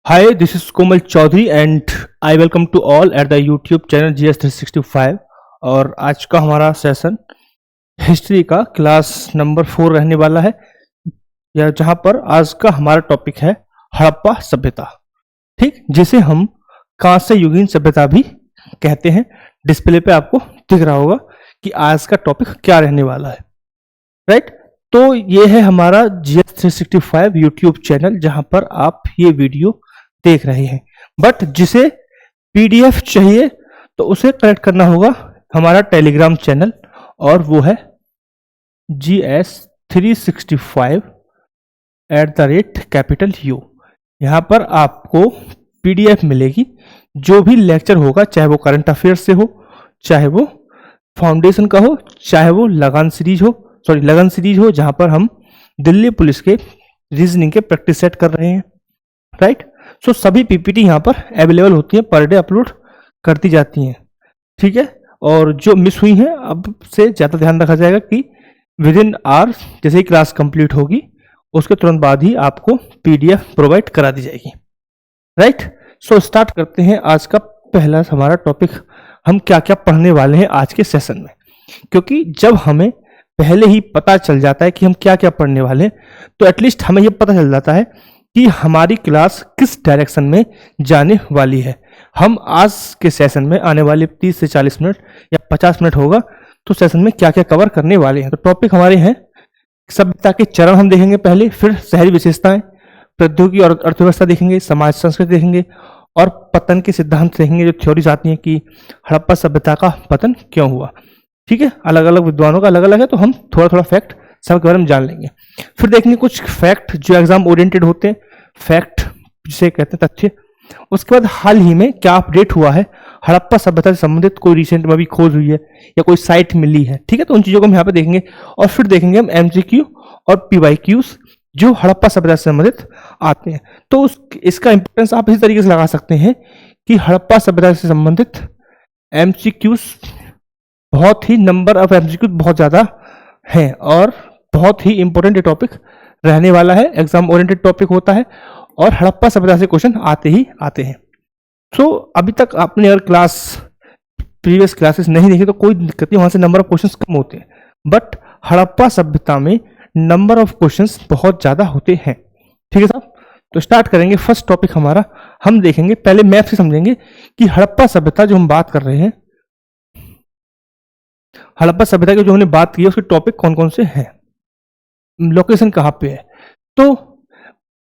Hi, this is Komal Chaudhary and I welcome to all at the YouTube channel GS365। और आज का हमारा session history का class number 4 रहने वाला है, या जहां पर आज का हमारा टॉपिक है हड़प्पा सभ्यता। ठीक, जिसे हम कांस्य युगीन सभ्यता भी कहते हैं। डिस्प्ले पे आपको दिख रहा होगा कि आज का टॉपिक क्या रहने वाला है, राइट। तो ये है हमारा GS365 यूट्यूब चैनल जहां पर आप ये वीडियो देख रहे हैं। बट जिसे पीडीएफ चाहिए तो उसे कनेक्ट करना होगा हमारा टेलीग्राम चैनल, और वो है GS365@U। यहाँ पर आपको पीडीएफ मिलेगी। जो भी लेक्चर होगा, चाहे वो करंट अफेयर्स से हो, चाहे वो फाउंडेशन का हो, चाहे वो लगन सीरीज हो जहां पर हम दिल्ली पुलिस के रीजनिंग के प्रैक्टिस सेट कर रहे हैं, राइट। सो सभी पीपीटी यहाँ पर अवेलेबल होती हैं, पर डे अपलोड करती जाती हैं, ठीक है। और जो मिस हुई हैं अब से ज़्यादा ध्यान रखा जाएगा कि विद इन आवर जैसे ही क्लास कंप्लीट होगी उसके तुरंत बाद ही आपको पीडीएफ प्रोवाइड करा दी जाएगी, राइट। सो स्टार्ट करते हैं आज का पहला हमारा टॉपिक। हम क्या क्या पढ़ने वाले हैं आज के सेशन में, क्योंकि जब हमें पहले ही पता चल जाता है कि हम क्या क्या पढ़ने वाले हैं तो एटलीस्ट हमें यह पता चल जाता है कि हमारी क्लास किस डायरेक्शन में जाने वाली है। हम आज के सेशन में आने वाले 30 से 40 मिनट या 50 मिनट होगा तो सेशन में क्या क्या कवर करने वाले हैं। तो टॉपिक हमारे हैं सभ्यता के चरण हम देखेंगे पहले, फिर शहरी विशेषताएं, प्रौद्योगिकी और अर्थव्यवस्था देखेंगे, समाज संस्कृति देखेंगे, और पतन के सिद्धांत देखेंगे। जो थ्योरीज आती हैं कि हड़प्पा सभ्यता का पतन क्यों हुआ, ठीक है। अलग अलग विद्वानों का अलग अलग है, तो हम थोड़ा थोड़ा फैक्ट सब के बारे में जान लेंगे। फिर देखेंगे कुछ फैक्ट जो एग्जाम ओरिएंटेड होते हैं, फैक्ट जिसे कहते हैं तथ्य। उसके बाद हाल ही में क्या अपडेट हुआ है हड़प्पा सभ्यता से संबंधित, कोई रिसेंट में भी खोज हुई है या कोई साइट मिली है, ठीक है। तो उन चीजों को हम यहाँ पे देखेंगे। और फिर देखेंगे हम एमसीक्यू और पीवाईक्यूज जो हड़प्पा सभ्यता से संबंधित आते हैं। तो इसका इंपोर्टेंस आप इसी तरीके से लगा सकते हैं कि हड़प्पा सभ्यता से संबंधित एमसीक्यूज बहुत ही नंबर ऑफ एमसीक्यू बहुत ज्यादा हैं और बहुत ही इंपॉर्टेंट टॉपिक रहने वाला है। एग्जाम ओरिएंटेड टॉपिक होता है और हड़प्पा सभ्यता से क्वेश्चन आते ही आते हैं। सो अभी तक आपने अगर प्रीवियस क्लासेस नहीं देखी तो कोई दिक्कत नहीं, वहां से नंबर ऑफ क्वेश्चंस कम होते हैं, बट हड़प्पा सभ्यता में नंबर ऑफ क्वेश्चंस बहुत ज्यादा होते हैं, ठीक है साहब। तो स्टार्ट करेंगे। फर्स्ट टॉपिक हमारा हम देखेंगे, पहले मैप से समझेंगे कि हड़प्पा सभ्यता जो हम बात कर रहे हैं, हड़प्पा सभ्यता की जो हमने बात की है उसके टॉपिक कौन कौन से हैं, लोकेशन कहाँ पे है। तो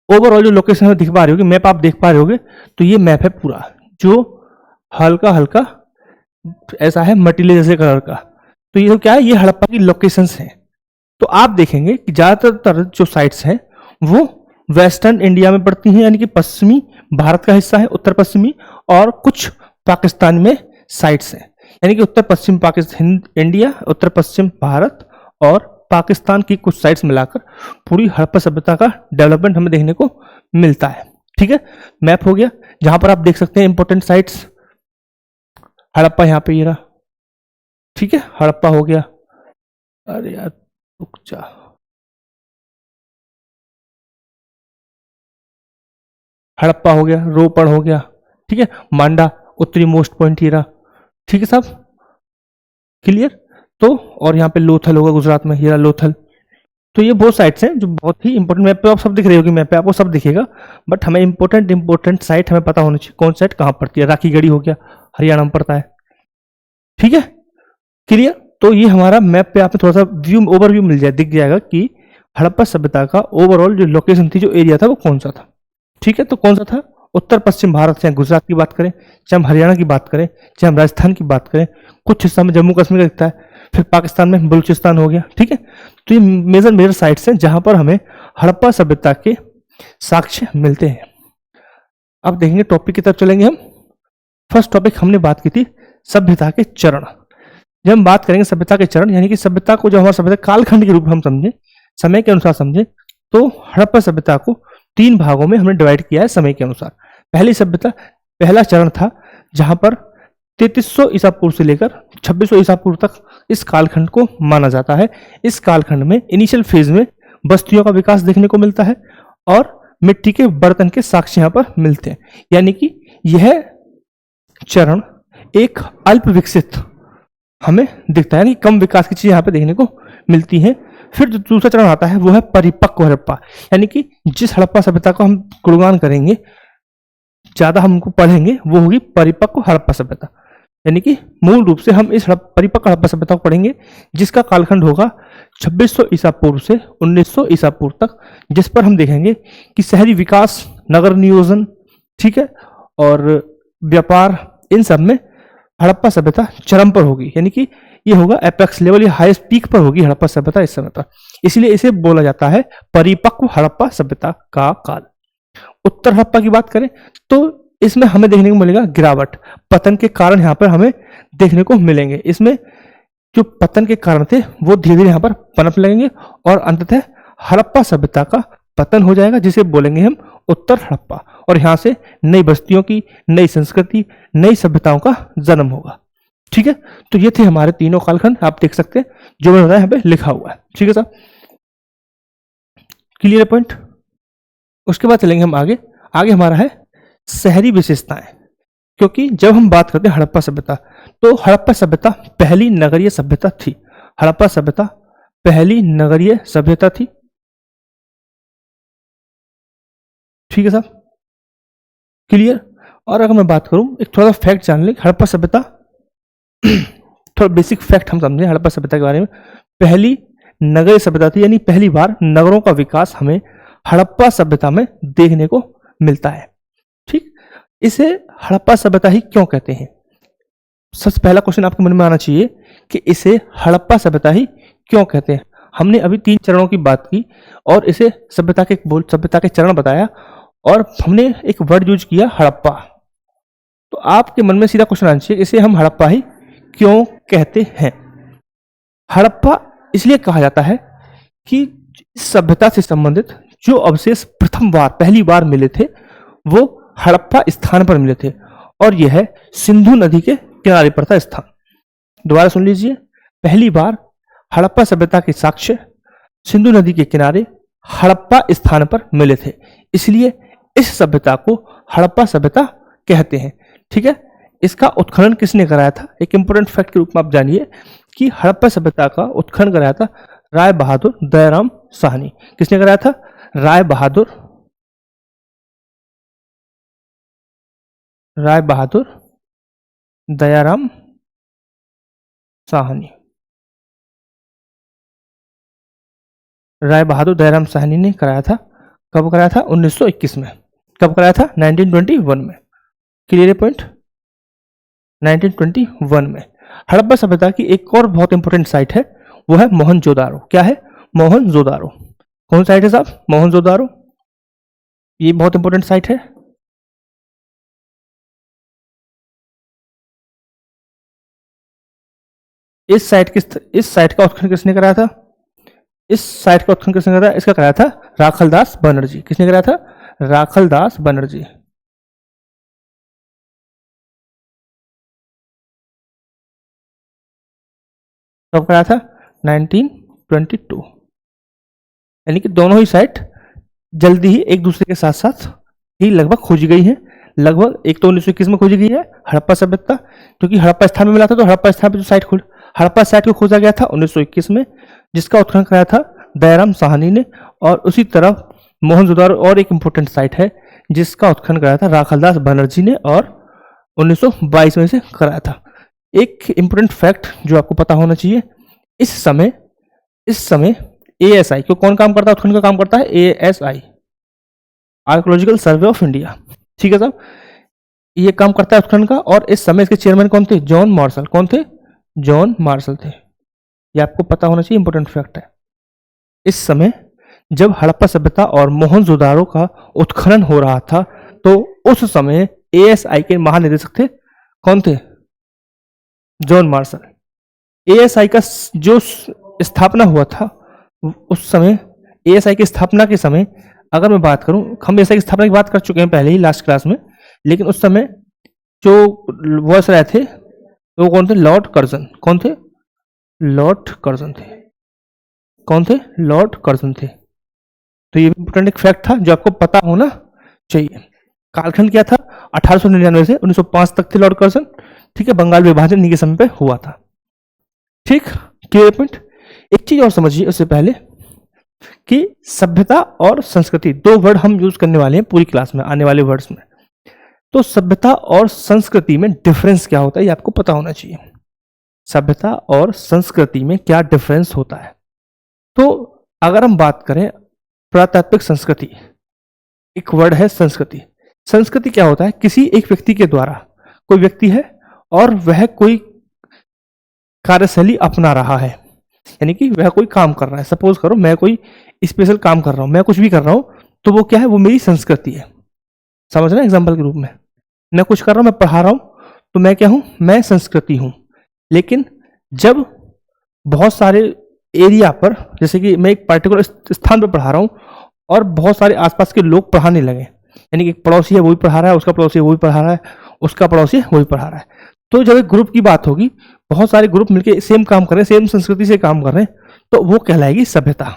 ओवरऑल जो लोकेशन में दिख पा रही होगी, मैप आप देख पा रहे होगे, तो ये मैप है पूरा जो हल्का हल्का ऐसा है मटीले जैसे कलर का। तो ये क्या है, ये हड़प्पा की लोकेशंस हैं। तो आप देखेंगे कि ज्यादातर जो साइट्स हैं वो वेस्टर्न इंडिया में पड़ती हैं, यानी कि पश्चिमी भारत का हिस्सा है, उत्तर पश्चिमी, और कुछ पाकिस्तान में साइट्स हैं, यानी कि उत्तर पश्चिम पाकिस्तान इंडिया, उत्तर पश्चिम भारत और पाकिस्तान की कुछ साइट्स मिलाकर पूरी हड़प्पा सभ्यता का डेवलपमेंट हमें देखने को मिलता है, ठीक है। मैप हो गया जहां पर आप देख सकते हैं इंपॉर्टेंट साइट्स। हड़प्पा यहाँ पे ये रहा, ठीक है, हड़प्पा हो गया। अरे यार रुक जा, हड़प्पा हो गया, रोपड़ हो गया, ठीक है, मांडा उत्तरी मोस्ट पॉइंट ये रहा, ठीक है साहब, क्लियर। तो और यहाँ पे लोथल होगा गुजरात में, ये लोथल। तो ये बहुत साइट्स हैं जो बहुत ही इंपॉर्टेंट, मैप पे आप सब दिख रही होगी, मैप पे आपको सब दिखेगा, बट हमें इंपॉर्टेंट साइट हमें पता होनी चाहिए, कौन साइट कहाँ पड़ती है। राखीगढ़ी हो गया, हरियाणा में पड़ता है, ठीक है, क्लियर। तो ये हमारा मैप पे आपको थोड़ा सा ओवरव्यू मिल जाए, दिख जाएगा कि हड़प्पा सभ्यता का ओवरऑल जो लोकेशन थी, जो एरिया था वो कौन सा था, ठीक है। तो कौन सा था, उत्तर पश्चिम भारत, चाहे गुजरात की बात करें, चाहे हम हरियाणा की बात करें, चाहे हम राजस्थान की बात करें, कुछ हिस्सा में जम्मू कश्मीर का दिखता है, फिर पाकिस्तान में बलूचिस्तान हो गया, ठीक है। तो ये मेजर साइट्स हैं जहां पर हमें हड़प्पा सभ्यता के साक्ष्य मिलते हैं। अब देखेंगे टॉपिक की तरफ चलेंगे हम। फर्स्ट टॉपिक हमने बात की थी सभ्यता के चरण। जब हम बात करेंगे सभ्यता के चरण, यानी कि सभ्यता को जो हमारा सभ्यता कालखंड के रूप में हम समझे, समय के अनुसार समझे, तो हड़प्पा सभ्यता को 3 भागों में हमने डिवाइड किया है समय के अनुसार। पहली सभ्यता, पहला चरण था जहां पर 3300 ईसा पूर्व से लेकर 2600 ईसा पूर्व तक इस कालखंड को माना जाता है। इस कालखंड में इनिशियल फेज में बस्तियों का विकास देखने को मिलता है और मिट्टी के बर्तन के साक्ष्य यहाँ पर मिलते हैं। यानी कि यह चरण एक अल्प विकसित हमें दिखता है, यानी कम विकास की चीज यहाँ पे देखने को मिलती है। फिर जो दूसरा चरण आता है वो है परिपक्व हड़प्पा, यानी कि जिस हड़प्पा सभ्यता को हम गुणगान करेंगे, ज्यादा हमको पढ़ेंगे, वो होगी परिपक्व हड़प्पा सभ्यता। यानी कि मूल रूप से हम इस परिपक्व हड़प्पा सभ्यता को पढ़ेंगे जिसका कालखंड होगा 2600 ईसा पूर्व से 1900 ईसा पूर्व तक, जिस पर हम देखेंगे कि शहरी विकास, नगर नियोजन, ठीक है, और व्यापार, इन सब में हड़प्पा सभ्यता चरम पर होगी। यानी कि ये होगा एपेक्स लेवल या हाईएस्ट पीक पर होगी हड़प्पा सभ्यता इस समय पर। इसलिए इसे बोला जाता है परिपक्व हड़प्पा सभ्यता का काल। उत्तर हड़प्पा की बात करें तो इसमें हमें देखने को मिलेगा गिरावट, पतन के कारण यहाँ पर हमें देखने को मिलेंगे। इसमें जो पतन के कारण थे वो धीरे धीरे यहाँ पर पनप लगेंगे और अंततः हड़प्पा सभ्यता का पतन हो जाएगा, जिसे बोलेंगे हम उत्तर हड़प्पा। और यहाँ से नई बस्तियों की, नई संस्कृति, नई सभ्यताओं का जन्म होगा। ठीक है, तो ये थे हमारे तीनों कालखंड, आप देख सकते हैं जो मैंने बताया यहाँ पे लिखा हुआ है। ठीक है साहब, क्लियर पॉइंट। उसके बाद चलेंगे हम आगे। आगे हमारा है शहरी विशेषताएं, क्योंकि जब हम बात करते हैं हड़प्पा सभ्यता, तो हड़प्पा सभ्यता पहली नगरीय सभ्यता थी। हड़प्पा सभ्यता पहली नगरीय सभ्यता थी। ठीक है साहब, क्लियर। और अगर मैं बात करूं, एक थोड़ा सा फैक्ट जान लें हड़प्पा सभ्यता, थोड़ा बेसिक फैक्ट हम समझें हड़प्पा सभ्यता के बारे में। पहली नगरीय सभ्यता थी, यानी पहली बार नगरों का विकास हमें हड़प्पा सभ्यता में देखने को मिलता है। ठीक, इसे हड़प्पा सभ्यता ही क्यों कहते हैं? सबसे पहला क्वेश्चन आपके मन में आना चाहिए कि इसे हड़प्पा सभ्यता ही क्यों कहते हैं। हमने अभी 3 चरणों की बात की और इसे सभ्यता के चरण बताया, और हमने एक वर्ड यूज किया हड़प्पा। तो आपके मन में सीधा क्वेश्चन आना चाहिए, इसे हम हड़प्पा ही क्यों कहते हैं? हड़प्पा इसलिए कहा जाता है कि इस सभ्यता से संबंधित जो अवशेष पहली बार मिले थे वो हड़प्पा स्थान पर मिले थे, और यह है सिंधु नदी के किनारे पर था स्थान। दोबारा सुन लीजिए, पहली बार हड़प्पा सभ्यता के साक्ष्य सिंधु नदी के किनारे हड़प्पा स्थान पर मिले थे, इसलिए इस सभ्यता को हड़प्पा सभ्यता कहते हैं। ठीक है, इसका उत्खनन किसने कराया था? एक इंपोर्टेंट फैक्ट के रूप में आप जानिए कि हड़प्पा सभ्यता का उत्खनन कराया था राय बहादुर दयाराम साहनी। किसने कराया था? राय बहादुर दयाराम साहनी। राय बहादुर दयाराम साहनी ने कराया था। कब कराया था? 1921 में। कब कराया था? 1921 में। क्लियर पॉइंट, 1921 में। हड़प्पा सभ्यता की एक और बहुत इंपॉर्टेंट साइट है, वो है मोहनजोदारो। क्या है? मोहनजोदारो। कौन साइट है साहब? मोहनजोदारो। ये बहुत इंपॉर्टेंट साइट है। इस साइट का उत्खनन किसने कराया था? इसका कराया था राखलदास बनर्जी। किसने कराया था? राखलदास बनर्जी। कब कराया था? 1922। यानी कि दोनों ही साइट जल्दी ही एक दूसरे के साथ साथ ही लगभग खोजी गई है। लगभग एक तो 1921 में खोजी गई है हड़प्पा सभ्यता, क्योंकि हड़प्पा स्थान में मिला था, तो हड़प्पा स्थान पे जो साइट हड़प्पा साइट को खोजा गया था 1921 में, जिसका उत्खनन कराया था दयाराम साहनी ने। और उसी तरह मोहनजोदारो और एक इंपॉर्टेंट साइट है जिसका उत्खनन कराया था राखलदास बनर्जी ने, और 1922 में से कराया था। एक इंपॉर्टेंट फैक्ट जो आपको पता होना चाहिए, इस समय ASI क्यों कौन काम करता है? उत्खनन का काम करता है ASI, archaeological survey of India. ठीक है साहब, ये काम करता है उत्खनन का, और इस समय इसके चेयरमैन कौन थे? John Marshall. कौन थे? जॉन मार्शल थे। ये आपको पता होना चाहिए, इंपॉर्टेंट फैक्ट है। इस समय जब हड़प्पा सभ्यता और मोहनजोदारो का उत्खनन हो रहा था, तो उस समय ASI के महानिदेशक थे। कौन थे? John Marshall. ASI का जो स्थापना हुआ था उस समय, ASI की स्थापना के समय अगर मैं बात करूं, हम ASI की स्थापना की बात कर चुके हैं पहले ही लास्ट क्लास में, लेकिन उस समय जो वायसराय थे वो कौन थे? Lord Curzon. कौन थे? लॉर्ड कर्जन थे। कौन थे? लॉर्ड कर्जन थे। तो ये इंपॉर्टेंट एक फैक्ट था जो आपको पता होना चाहिए। कालखंड क्या था? 1899 से 1905 तक थे लॉर्ड कर्जन। ठीक है, बंगाल विभाजन इन्हीं के समय पे हुआ था। ठीक, क्लियर पॉइंट। एक चीज और समझिए उससे पहले कि सभ्यता और संस्कृति, दो वर्ड हम यूज करने वाले हैं पूरी क्लास में, आने वाले वर्ड्स में। तो सभ्यता और संस्कृति में डिफरेंस क्या होता है ये आपको पता होना चाहिए। सभ्यता और संस्कृति में क्या डिफरेंस होता है? तो अगर हम बात करें पुरातात्विक संस्कृति, एक वर्ड है संस्कृति। संस्कृति क्या होता है? किसी एक व्यक्ति के द्वारा, कोई व्यक्ति है और वह कोई कार्यशैली अपना रहा है, यानी कि वह कोई काम कर रहा है। सपोज करो मैं कोई स्पेशल काम कर रहा हूं, मैं कुछ भी कर रहा हूं, तो वो क्या है? वो मेरी संस्कृति है। समझ रहे हैं? एग्जाम्पल के रूप में मैं कुछ कर रहा हूं, मैं पढ़ा रहा हूं, तो मैं क्या हूं? मैं संस्कृति हूं। लेकिन जब बहुत सारे एरिया पर, जैसे कि मैं एक पर्टिकुलर स्थान पर पढ़ा रहा हूं और बहुत सारे आसपास के लोग पढ़ाने लगे, यानी कि एक पड़ोसी है वही पढ़ा रहा है, उसका पड़ोसी है वही पढ़ा रहा है, उसका पड़ोसी है वही पढ़ा रहा है, तो जब एक ग्रुप की बात होगी, बहुत सारे ग्रुप मिलके सेम काम कर रहे हैं, सेम संस्कृति से काम कर रहे हैं, तो वो कहलाएगी सभ्यता।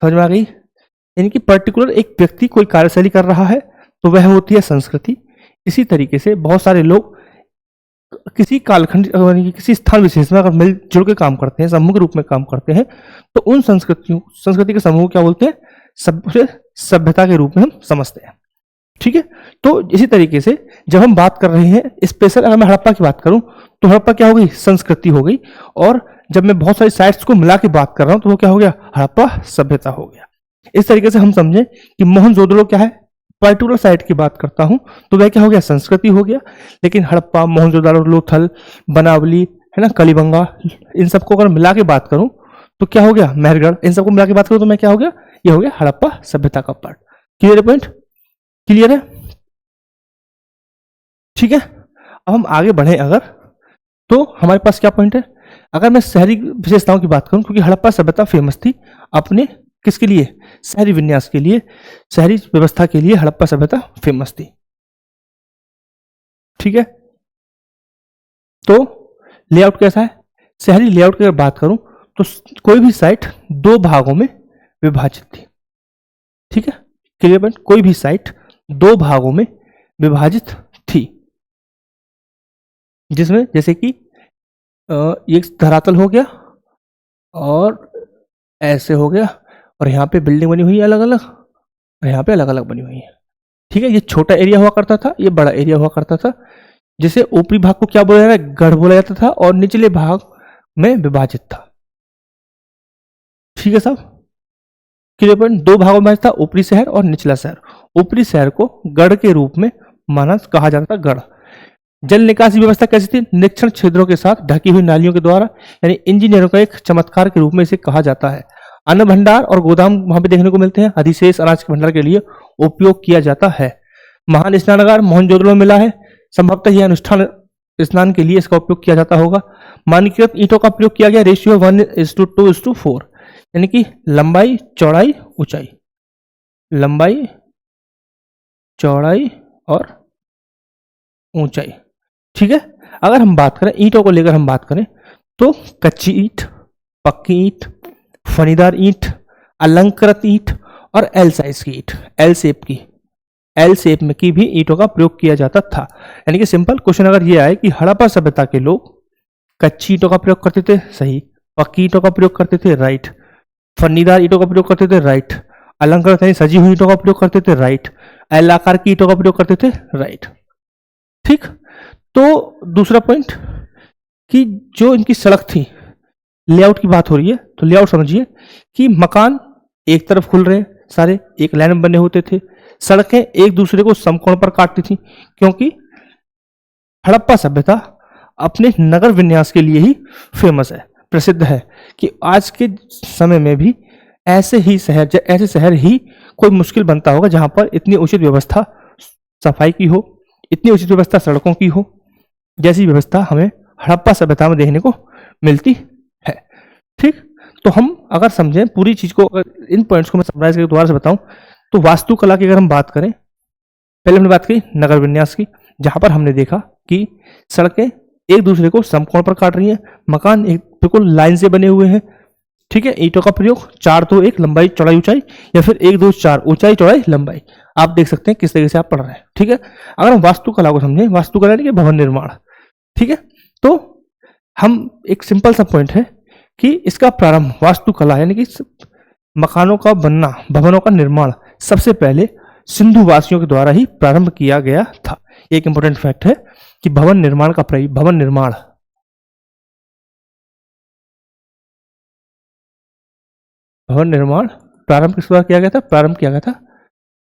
समझ में आ गई? यानी कि पर्टिकुलर एक व्यक्ति कोई कार्यशैली कर रहा है तो वह होती है संस्कृति। इसी तरीके से बहुत सारे लोग किसी कालखंड किसी स्थान विशेष में अगर मिलजुल के काम करते हैं, समूह के रूप में काम करते हैं, तो उन संस्कृति के समूह क्या बोलते हैं? सभ्यता के रूप में हम समझते हैं। ठीक है, तो इसी तरीके से जब हम बात कर रहे हैं स्पेशल, अगर मैं हड़प्पा की बात करूं तो हड़प्पा क्या हो गई? संस्कृति हो गई। और जब मैं बहुत सारी साइट्स को मिला के बात कर रहा हूं तो वो क्या हो गया? हड़प्पा सभ्यता हो गया। इस तरीके से हम समझें कि मोहनजोदड़ो क्या है? पर्टिकुलर साइट की बात करता हूं तो वह क्या हो गया? संस्कृति हो गया। लेकिन हड़प्पा, मोहनजोदड़ो, लोथल, बनावली, है ना, कलिबंगा, इन सबको अगर मिला के बात करूं तो क्या हो गया? मेहरगढ़, इन सबको मिला के बात करूं तो मैं क्या हो गया? ये हो गया हड़प्पा सभ्यता का पार्ट। Clear point? क्लियर है? ठीक है, अब हम आगे बढ़े अगर, तो हमारे पास क्या पॉइंट है? अगर मैं शहरी विशेषताओं की बात करूं, क्योंकि हड़प्पा सभ्यता फेमस थी अपने किसके लिए? शहरी विन्यास के लिए, शहरी व्यवस्था के लिए हड़प्पा सभ्यता फेमस थी। ठीक है, तो लेआउट कैसा है? शहरी लेआउट की अगर बात करूं तो कोई भी साइट दो भागों में विभाजित थी। ठीक है, क्लियर पॉइंट? कोई भी साइट दो भागों में विभाजित थी, जिसमें जैसे कि ये धरातल हो गया और ऐसे हो गया, और यहाँ पे बिल्डिंग बनी हुई है अलग अलग, और यहाँ पे अलग अलग बनी हुई है। ठीक है, ये छोटा एरिया हुआ करता था, ये बड़ा एरिया हुआ करता था, जिसे ऊपरी भाग को क्या बोला जाता है? गढ़ बोला जाता था, और निचले भाग में विभाजित था। ठीक है साहब, क्लियर पॉइंट? दो भागों में था, ऊपरी शहर और निचला शहर। ऊपरी शहर को गढ़ के रूप में माना, कहा जाता था गढ़। जल निकासी व्यवस्था कैसी थी? निरीक्षण छिद्रों के साथ ढकी हुई नालियों के द्वारा, यानी इंजीनियरों का एक चमत्कार के रूप में इसे कहा जाता है। अन्न भंडार और गोदाम वहां पे देखने को मिलते हैं, अधिशेष अनाज के भंडार के लिए उपयोग किया जाता है। महान स्नानागार मोहनजोदड़ो में मिला है, संभवतः यह अनुष्ठान स्नान के लिए इसका उपयोग किया जाता होगा। मानकीकृत ईंटों का प्रयोग किया गया, रेशियो 1:2:4, यानी कि लंबाई, चौड़ाई, ऊंचाई, लंबाई, चौड़ाई और ऊंचाई। ठीक है, अगर हम बात करें ईंटों को लेकर हम बात करें तो कच्ची ईंट, पक्की ईंट, फनीदार ईंट, अलंकृत ईंट और एल साइज की ईंट, एल शेप की, एल शेप में की भी ईंटों का प्रयोग किया जाता था। यानी कि सिंपल क्वेश्चन अगर ये आए कि हड़प्पा सभ्यता के लोग कच्ची ईंटों का प्रयोग करते थे, सही, पक्की ईंटों का प्रयोग करते थे, राइट, फनीदार ईंटों का प्रयोग करते थे, राइट, अलंकृत यानी सजी हुई ईंटों का प्रयोग करते थे, राइट, एल आकार की ईंटों का प्रयोग करते थे, राइट। ठीक, तो दूसरा पॉइंट कि जो इनकी सड़क थी, लेआउट की बात हो रही है तो लेआउट समझिए कि मकान एक तरफ खुल रहे सारे, एक लाइन में बने होते थे, सड़कें एक दूसरे को समकोण पर काटती थी, क्योंकि हड़प्पा सभ्यता अपने नगर विन्यास के लिए ही फेमस है, प्रसिद्ध है, कि आज के समय में भी ऐसे शहर ही कोई मुश्किल बनता होगा जहां पर इतनी उचित व्यवस्था सफाई की हो, इतनी उचित व्यवस्था सड़कों की हो, जैसी व्यवस्था हमें हड़प्पा सभ्यता में देखने को मिलती है। ठीक, तो हम अगर समझें पूरी चीज को, अगर इन पॉइंट्स को मैं समराइज करके दोबारा से बताऊं तो वास्तुकला की अगर हम बात करें, पहले हमने बात की नगर विन्यास की, जहां पर हमने देखा कि सड़कें एक दूसरे को समकोण पर काट रही हैं, मकान एक बिल्कुल लाइन से बने हुए हैं, ठीक है, ईंटों का प्रयोग 4 2 1 लंबाई चौड़ाई ऊंचाई, या फिर 1 2 4 ऊंचाई चौड़ाई लंबाई। आप देख सकते हैं किस तरीके से आप पढ़ रहे हैं। ठीक है, अगर हम वास्तुकला को समझें, वास्तुकला यानी कि भवन निर्माण। ठीक है, तो हम एक सिंपल सा पॉइंट है कि इसका प्रारंभ वास्तुकला यानी कि मकानों का बनना, भवनों का निर्माण सबसे पहले सिंधु वासियों के द्वारा ही प्रारंभ किया गया था। एक इंपॉर्टेंट फैक्ट है कि भवन निर्माण का भवन निर्माण प्रारंभ किसके द्वारा किया गया था? प्रारंभ किया गया था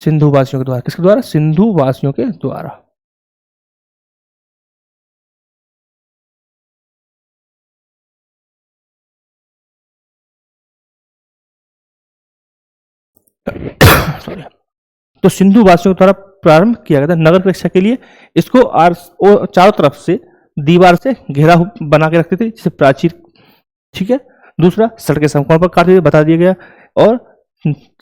सिंधु वासियों के द्वारा। किसके द्वारा? सिंधु वासियों के द्वारा। सॉरी। तो सिंधु वासियों के द्वारा प्रारंभ किया गया था नगर सुरक्षा के लिए। इसको चारों तरफ से दीवार से घेरा बना के रखते थे, जिसे प्राचीर। ठीक है, दूसरा सड़कें समकोण पर काटते हुए बता दिया गया, और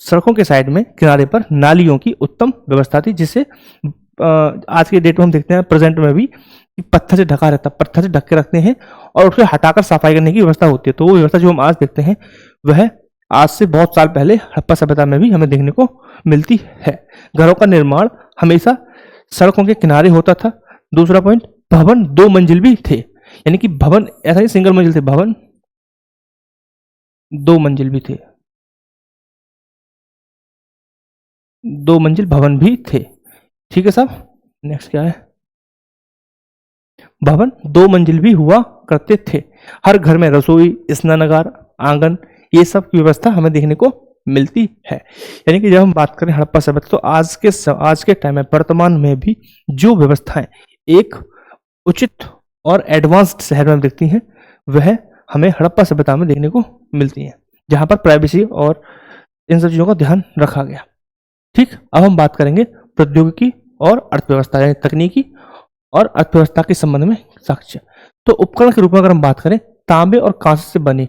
सड़कों के साइड में किनारे पर नालियों की उत्तम व्यवस्था थी, जिससे आज के डेट में हम देखते हैं, प्रेजेंट में भी पत्थर से ढका रहता, पत्थर से ढक के रखते हैं और उसे हटाकर सफाई करने की व्यवस्था होती है। तो वो व्यवस्था जो हम आज देखते हैं वह आज से बहुत साल पहले हड़प्पा सभ्यता में भी हमें देखने को मिलती है। घरों का निर्माण हमेशा सड़कों के किनारे होता था। दूसरा पॉइंट, भवन 2 मंजिल भी थे, यानी कि भवन ऐसा ही सिंगल मंजिल थे, भवन 2 मंजिल भी थे, 2 मंजिल भवन भी थे। ठीक है साहब, नेक्स्ट क्या है? भवन 2 मंजिल भी हुआ करते थे। हर घर में रसोई, स्नानागार, आंगन, ये सब की व्यवस्था हमें देखने को मिलती है। यानी कि जब हम बात करें हड़प्पा सभ्यता, तो आज के टाइम में वर्तमान में भी जो व्यवस्थाएं एक उचित और एडवांस्ड शहर में दिखती हैं, वह हमें हड़प्पा सभ्यता में देखने को मिलती हैं, जहां पर प्राइवेसी और इन सब चीजों का ध्यान रखा गया। ठीक, अब हम बात करेंगे प्रौद्योगिकी और अर्थव्यवस्था, यानी तकनीकी और अर्थव्यवस्था के संबंध में साक्ष्य। तो उपकरण के रूप में अगर हम बात करें, तांबे और कांसे से बने,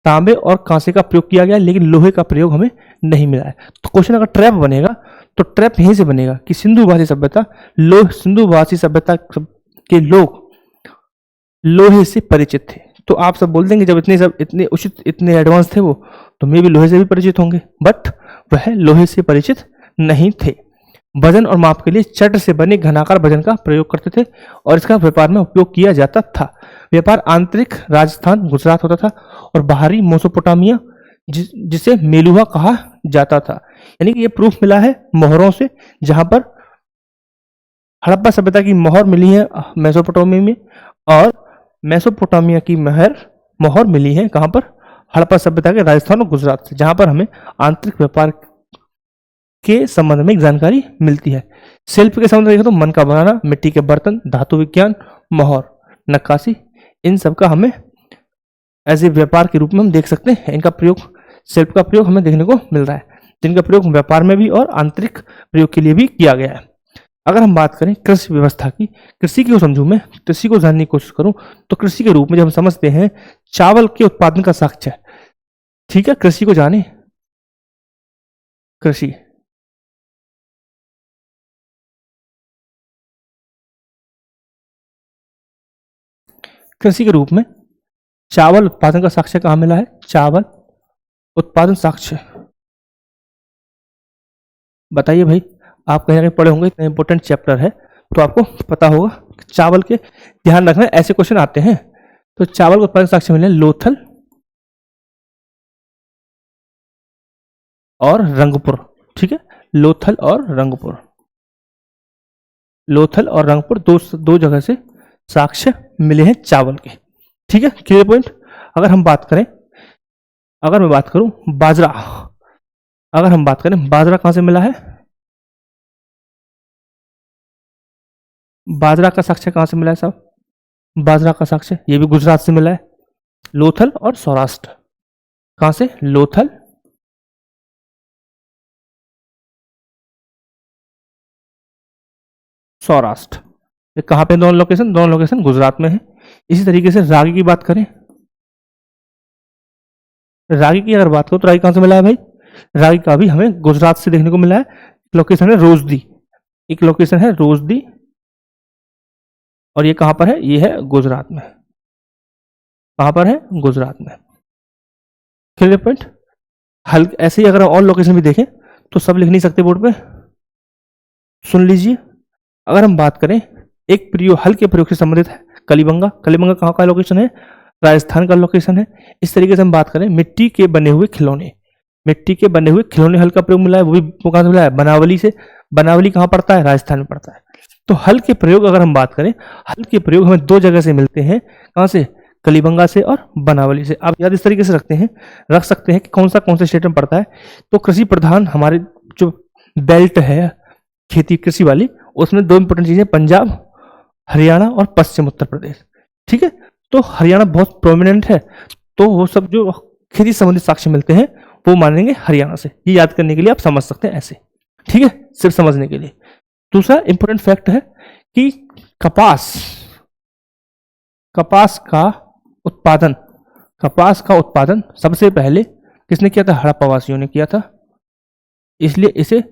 तांबे और कांसे का प्रयोग किया गया, लेकिन लोहे का प्रयोग हमें नहीं मिला है। तो क्वेश्चन अगर ट्रैप बनेगा, तो ट्रैप यहीं से बनेगा कि सिंधुवासी सभ्यता के लोग लोहे से परिचित थे। तो आप सब बोल देंगे जब इतने उचित, इतने एडवांस थे वो, तो मे भी लोहे से भी परिचित होंगे, बट वह लोहे से परिचित नहीं थे। वजन और माप के लिए चट से बने घनाकार वजन का प्रयोग करते थे और इसका व्यापार में उपयोग किया जाता था। व्यापार आंतरिक राजस्थान गुजरात होता था और बाहरी मेसोपोटामिया, जिसे मेलुहा कहा जाता था। यानी कि ये प्रूफ मिला है मोहरों से, जहां पर हड़प्पा सभ्यता की मोहर मिली है मेसोपोटामिया में, और मेसोपोटामिया की मोहर मिली है कहां पर? हड़प्पा सभ्यता के राजस्थान और गुजरात से, जहां पर हमें आंतरिक व्यापार के संबंध में जानकारी मिलती है। शिल्प के संबंध में देखें तो मन का बनाना, मिट्टी के बर्तन, धातु विज्ञान, मोहर, नक्काशी, इन सब का हमें एज ए व्यापार के रूप में हम देख सकते हैं। इनका प्रयोग, शिल्प का प्रयोग हमें देखने को मिल रहा है, जिनका प्रयोग व्यापार में भी और आंतरिक प्रयोग के लिए भी किया गया है। अगर हम बात करें कृषि व्यवस्था की, कृषि को समझूं मैं, कृषि को जानने की कोशिश करूं, तो कृषि के रूप में जब हम समझते हैं चावल के उत्पादन का साक्ष्य है। ठीक है, कृषि को जाने, कृषि कृषि के रूप में चावल उत्पादन का साक्ष्य कहां मिला है? चावल उत्पादन साक्ष्य, बताइए भाई, आप कहीं ना कहीं पढ़े होंगे, इतना इंपॉर्टेंट चैप्टर है तो आपको पता होगा। चावल के ध्यान रखना, ऐसे क्वेश्चन आते हैं। तो चावल का उत्पादन साक्ष्य मिले लोथल और रंगपुर। ठीक है, लोथल और रंगपुर, लोथल और रंगपुर दो जगह से साक्ष्य मिले हैं चावल के। ठीक है, क्लियर पॉइंट। अगर हम बात करें, अगर मैं बात करूं बाजरा, अगर हम बात करें बाजरा कहां से मिला है? बाजरा का साक्ष्य कहां से मिला है साहब? बाजरा का साक्ष्य ये भी गुजरात से मिला है, लोथल और सौराष्ट्र। कहां से? लोथल सौराष्ट्र। ये कहां पे दोनों लोकेशन? दोनों लोकेशन गुजरात में है। इसी तरीके से रागी की बात करें, रागी की अगर बात करो तो रागी कहां से मिला है भाई? रागी का भी हमें गुजरात से देखने को मिला है। लोकेशन है रोजदी, एक लोकेशन है रोजदी, और ये कहां पर है? ये है गुजरात में। कहां पर है? गुजरात में। Clear point. हल्के ऐसे ही अगर हम और लोकेशन भी देखें तो सब लिख नहीं सकते बोर्ड पे, सुन लीजिए। अगर हम बात करें एक प्रयोग, हल के प्रयोग से संबंधित है कलीबंगा। कलीबंगा कहाँ का लोकेशन है? राजस्थान का लोकेशन है। इस तरीके से हम बात करें मिट्टी के बने हुए खिलौने, मिट्टी के बने हुए खिलौने हल का प्रयोग मिला है, वो भी कहाँ से मिला है? बनावली से। बनावली कहाँ पड़ता है? राजस्थान में पड़ता है। तो हल के प्रयोग अगर हम बात करें, हल के प्रयोग हमें दो जगह से मिलते हैं। कहाँ से? कलीबंगा से और बनावली से। आप याद इस तरीके से रख सकते हैं कि कौन से स्टेट में पड़ता है। तो कृषि प्रधान हमारे जो बेल्ट है खेती कृषि वाली, उसमें दो इंपॉर्टेंट चीजें, पंजाब हरियाणा और पश्चिम उत्तर प्रदेश। ठीक है, तो हरियाणा बहुत प्रोमिनेंट है, तो वो सब जो खेती संबंधित साक्ष्य मिलते हैं वो मानेंगे हरियाणा से। ये याद करने के लिए आप समझ सकते हैं ऐसे, ठीक है, सिर्फ समझने के लिए। दूसरा इंपॉर्टेंट फैक्ट है कि कपास का उत्पादन सबसे पहले किसने किया था? हड़प्पावासियों ने किया था, इसलिए इसे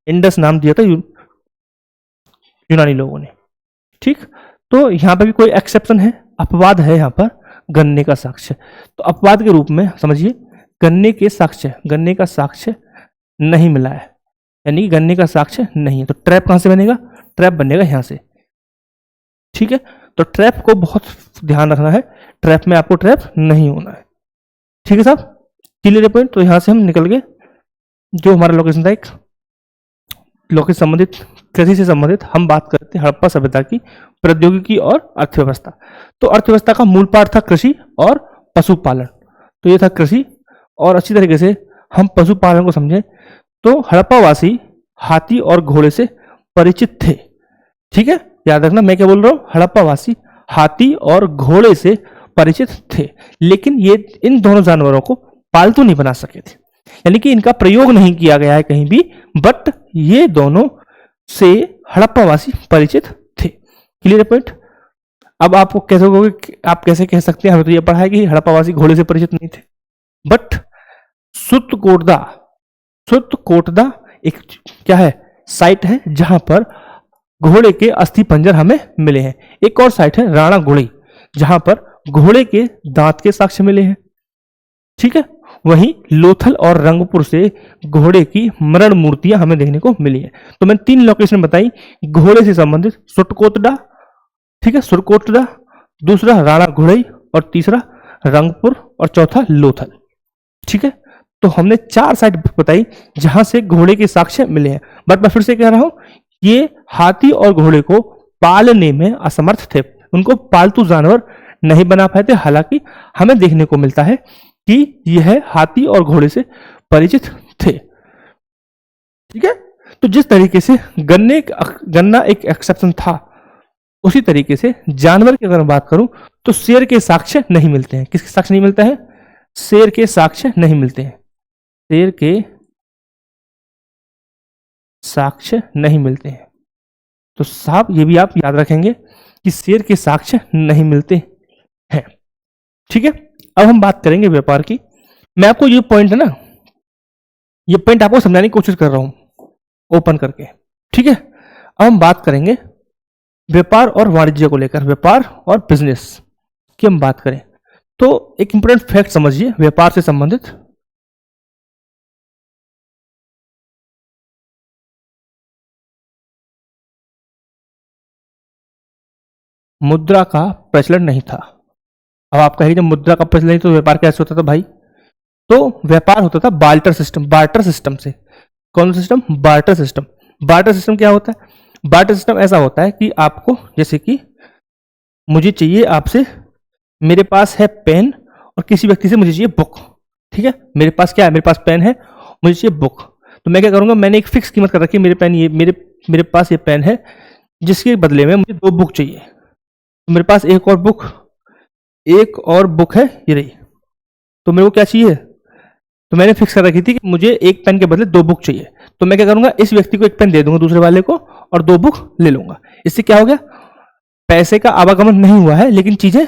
इंडस नाम दिया था यूनानी लोगों ने। ठीक, तो यहां पर भी कोई एक्सेप्शन है, अपवाद है यहाँ पर गन्ने का साक्ष्य। तो अपवाद के रूप में समझिए गन्ने का साक्ष्य नहीं मिला है, यानी गन्ने का साक्ष्य नहीं है। तो ट्रैप कहां से बनेगा? ट्रैप बनेगा यहां से। ठीक है, तो ट्रैप को बहुत ध्यान रखना है, ट्रैप में आपको ट्रैप नहीं होना है। ठीक है साहब, क्लियर पॉइंट। तो यहां से हम निकल गए, जो हमारा लोकेशन था एक लोकेशन संबंधित, कृषि से संबंधित हम बात करते हैं हड़प्पा सभ्यता की प्रौद्योगिकी और अर्थव्यवस्था। तो अर्थव्यवस्था का मूल पाठ था कृषि और पशुपालन। तो ये था कृषि, और अच्छी तरीके से हम पशुपालन को समझें तो हड़प्पावासी हाथी और घोड़े से परिचित थे। ठीक है, याद रखना मैं क्या बोल रहा हूं, हड़प्पावासी हाथी और घोड़े से परिचित थे, लेकिन ये इन दोनों जानवरों को पालतू नहीं बना सके थे, यानी कि इनका प्रयोग नहीं किया गया है कहीं भी, बट ये दोनों से हड़प्पावासी परिचित थे। Clear point. अब आपको कैसे कहोगे, आप कैसे कह सकते हैं, हमें तो ये पढ़ा है कि हड़प्पावासी घोड़े से परिचित नहीं थे, बट सुत्तकोटदा एक क्या है? साइट है जहां पर घोड़े के अस्थि पंजर हमें मिले हैं। एक और साइट है राणा गुड़ई, जहां पर घोड़े के दांत के साक्ष्य मिले हैं। ठीक है, वहीं लोथल और रंगपुर से घोड़े की मरण मूर्तियां हमें देखने को मिली है। तो मैंने 3 लोकेशन बताई घोड़े से संबंधित, सुटकोटड़ा, ठीक है, सुरकोटड़ा, दूसरा राणा घुड़ई और तीसरा रंगपुर और चौथा लोथल। ठीक है, तो हमने 4 साइट बताई जहां से घोड़े के साक्ष्य मिले हैं। बट मैं फिर से कह रहा हूं, ये हाथी और घोड़े को पालने में असमर्थ थे, उनको पालतू जानवर नहीं बना पाए थे। हालांकि हमें देखने को मिलता है कि यह हाथी और घोड़े से परिचित थे। ठीक है, तो जिस तरीके से गन्ना एक एक्सेप्शन था, उसी तरीके से जानवर की अगर बात करूं तो शेर के साक्ष्य नहीं मिलते हैं। किसके साक्ष्य नहीं मिलता है? शेर के साक्ष्य नहीं मिलते हैं, शेर के साक्ष्य नहीं मिलते हैं। तो साहब ये भी आप याद रखेंगे कि शेर के साक्ष्य नहीं मिलते हैं। ठीक है, अब हम बात करेंगे व्यापार की। मैं आपको ये पॉइंट है ना, ये पॉइंट आपको समझाने की कोशिश कर रहा हूं ओपन करके। ठीक है, अब हम बात करेंगे व्यापार और वाणिज्य को लेकर, व्यापार और बिजनेस की हम बात करें तो एक इंपॉर्टेंट फैक्ट समझिए व्यापार से संबंधित। मुद्रा का प्रचलन नहीं था। अब आप कहेंगे जब मुद्रा का प्रचलन नहीं तो व्यापार कैसे होता था भाई? तो व्यापार होता था बार्टर सिस्टम से। कौन सा system? Barter system. Barter system क्या होता है? बार्टर सिस्टम ऐसा होता है कि आपको, जैसे कि मुझे चाहिए आपसे, मेरे पास है पेन और किसी व्यक्ति से मुझे चाहिए बुक। ठीक है, मेरे पास क्या है? मेरे पास पेन है, मुझे चाहिए बुक। तो मैं क्या करूंगा, मैंने एक फिक्स कीमत कर रखी है, मेरे पेन ये मेरे पास ये पेन है, जिसके बदले में मुझे 2 बुक चाहिए। तो मेरे पास एक और बुक है, ये रही। तो मेरे को क्या चाहिए? तो मैंने फिक्स कर रखी थी कि मुझे एक पेन के बदले 2 बुक चाहिए। तो मैं क्या करूंगा, इस व्यक्ति को एक पेन दे दूंगा दूसरे वाले को और 2 बुक ले लूंगा। इससे क्या हो गया? पैसे का आवागमन नहीं हुआ है, लेकिन चीजें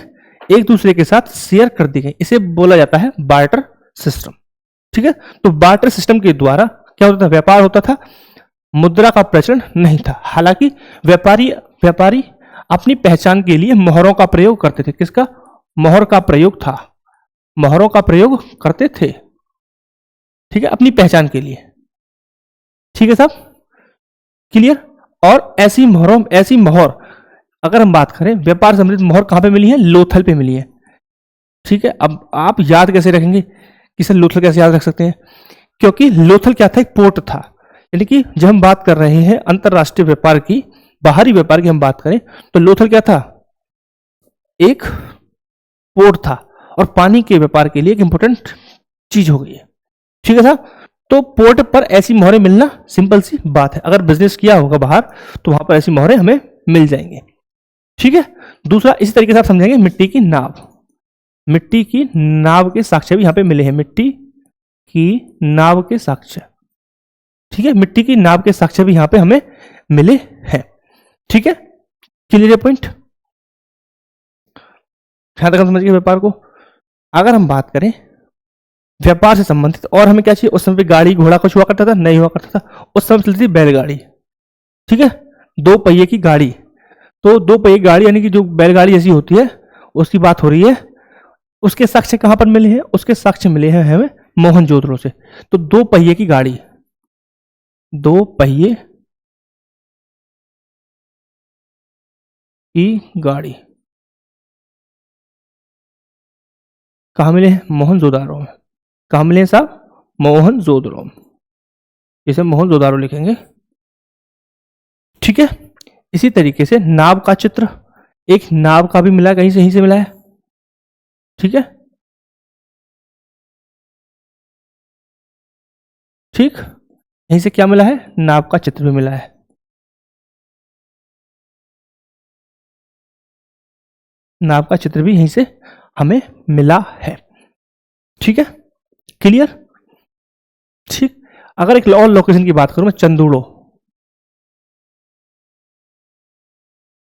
एक दूसरे के साथ शेयर कर दी गई। इसे बोला जाता है बार्टर सिस्टम। ठीक है, तो बार्टर सिस्टम के द्वारा क्या होता था? व्यापार होता था, मुद्रा का प्रचलन नहीं था। हालांकि व्यापारी अपनी पहचान के लिए मोहरों का प्रयोग करते थे। किसका? मोहर का प्रयोग था। मोहरों का प्रयोग करते थे, ठीक है, अपनी पहचान के लिए। ठीक है साहब, क्लियर। और ऐसी मोहर अगर हम बात करें, व्यापार संबंधित मोहर कहां पे मिली है? लोथल पे मिली है। ठीक है, अब आप याद कैसे रखेंगे कि सर लोथल कैसे याद रख सकते हैं? क्योंकि लोथल क्या था? एक पोर्ट था। यानी कि जब हम बात कर रहे हैं अंतरराष्ट्रीय व्यापार की, बाहरी व्यापार की हम बात करें, तो लोथल क्या था? एक पोर्ट था और पानी के व्यापार के लिए एक इंपॉर्टेंट चीज हो गई है। ठीक है साहब, तो पोर्ट पर ऐसी मोहरें मिलना सिंपल सी बात है। अगर बिजनेस किया होगा बाहर तो वहां पर ऐसी मोहरें हमें मिल जाएंगे। ठीक है, दूसरा इसी तरीके से आप समझेंगे मिट्टी की नाव। मिट्टी की नाव के साक्ष्य भी यहां पे मिले हैं, मिट्टी की नाव के साक्ष्य। ठीक है, मिट्टी की नाव के साक्ष्य भी यहां पे हमें मिले हैं। ठीक है, क्लियर पॉइंट, ध्यान रखना समझिए व्यापार को। अगर हम बात करें व्यापार से संबंधित और हमें क्या चाहिए, उस समय पे गाड़ी घोड़ा कुछ हुआ करता था? नहीं हुआ करता था। उस समय चलती थी बैलगाड़ी। ठीक है, दो पहिए की गाड़ी। तो दो पहिए गाड़ी यानी कि जो बैलगाड़ी ऐसी होती है उसकी बात हो रही है। उसके साक्ष्य कहां पर मिले हैं? उसके साक्ष्य मिले हैं हमें मोहनजोदड़ो से। तो दो पहिए की गाड़ी, दो पहिए की गाड़ी कहां मिले हैं? मोहनजोदारो में। कहां मिले हैं साहब? मोहनजोदड़ो। इसे मोहनजोदारो लिखेंगे। ठीक है, इसी तरीके से नाव का चित्र, एक नाव का भी मिला, कहीं से मिला है। ठीक है, ठीक, यहीं से क्या मिला है? नाव का चित्र भी मिला है। नाव का चित्र भी यहीं से हमें मिला है। ठीक है, क्लियर। ठीक, अगर एक और लोकेशन की बात करूं मैं, चंदूड़ो,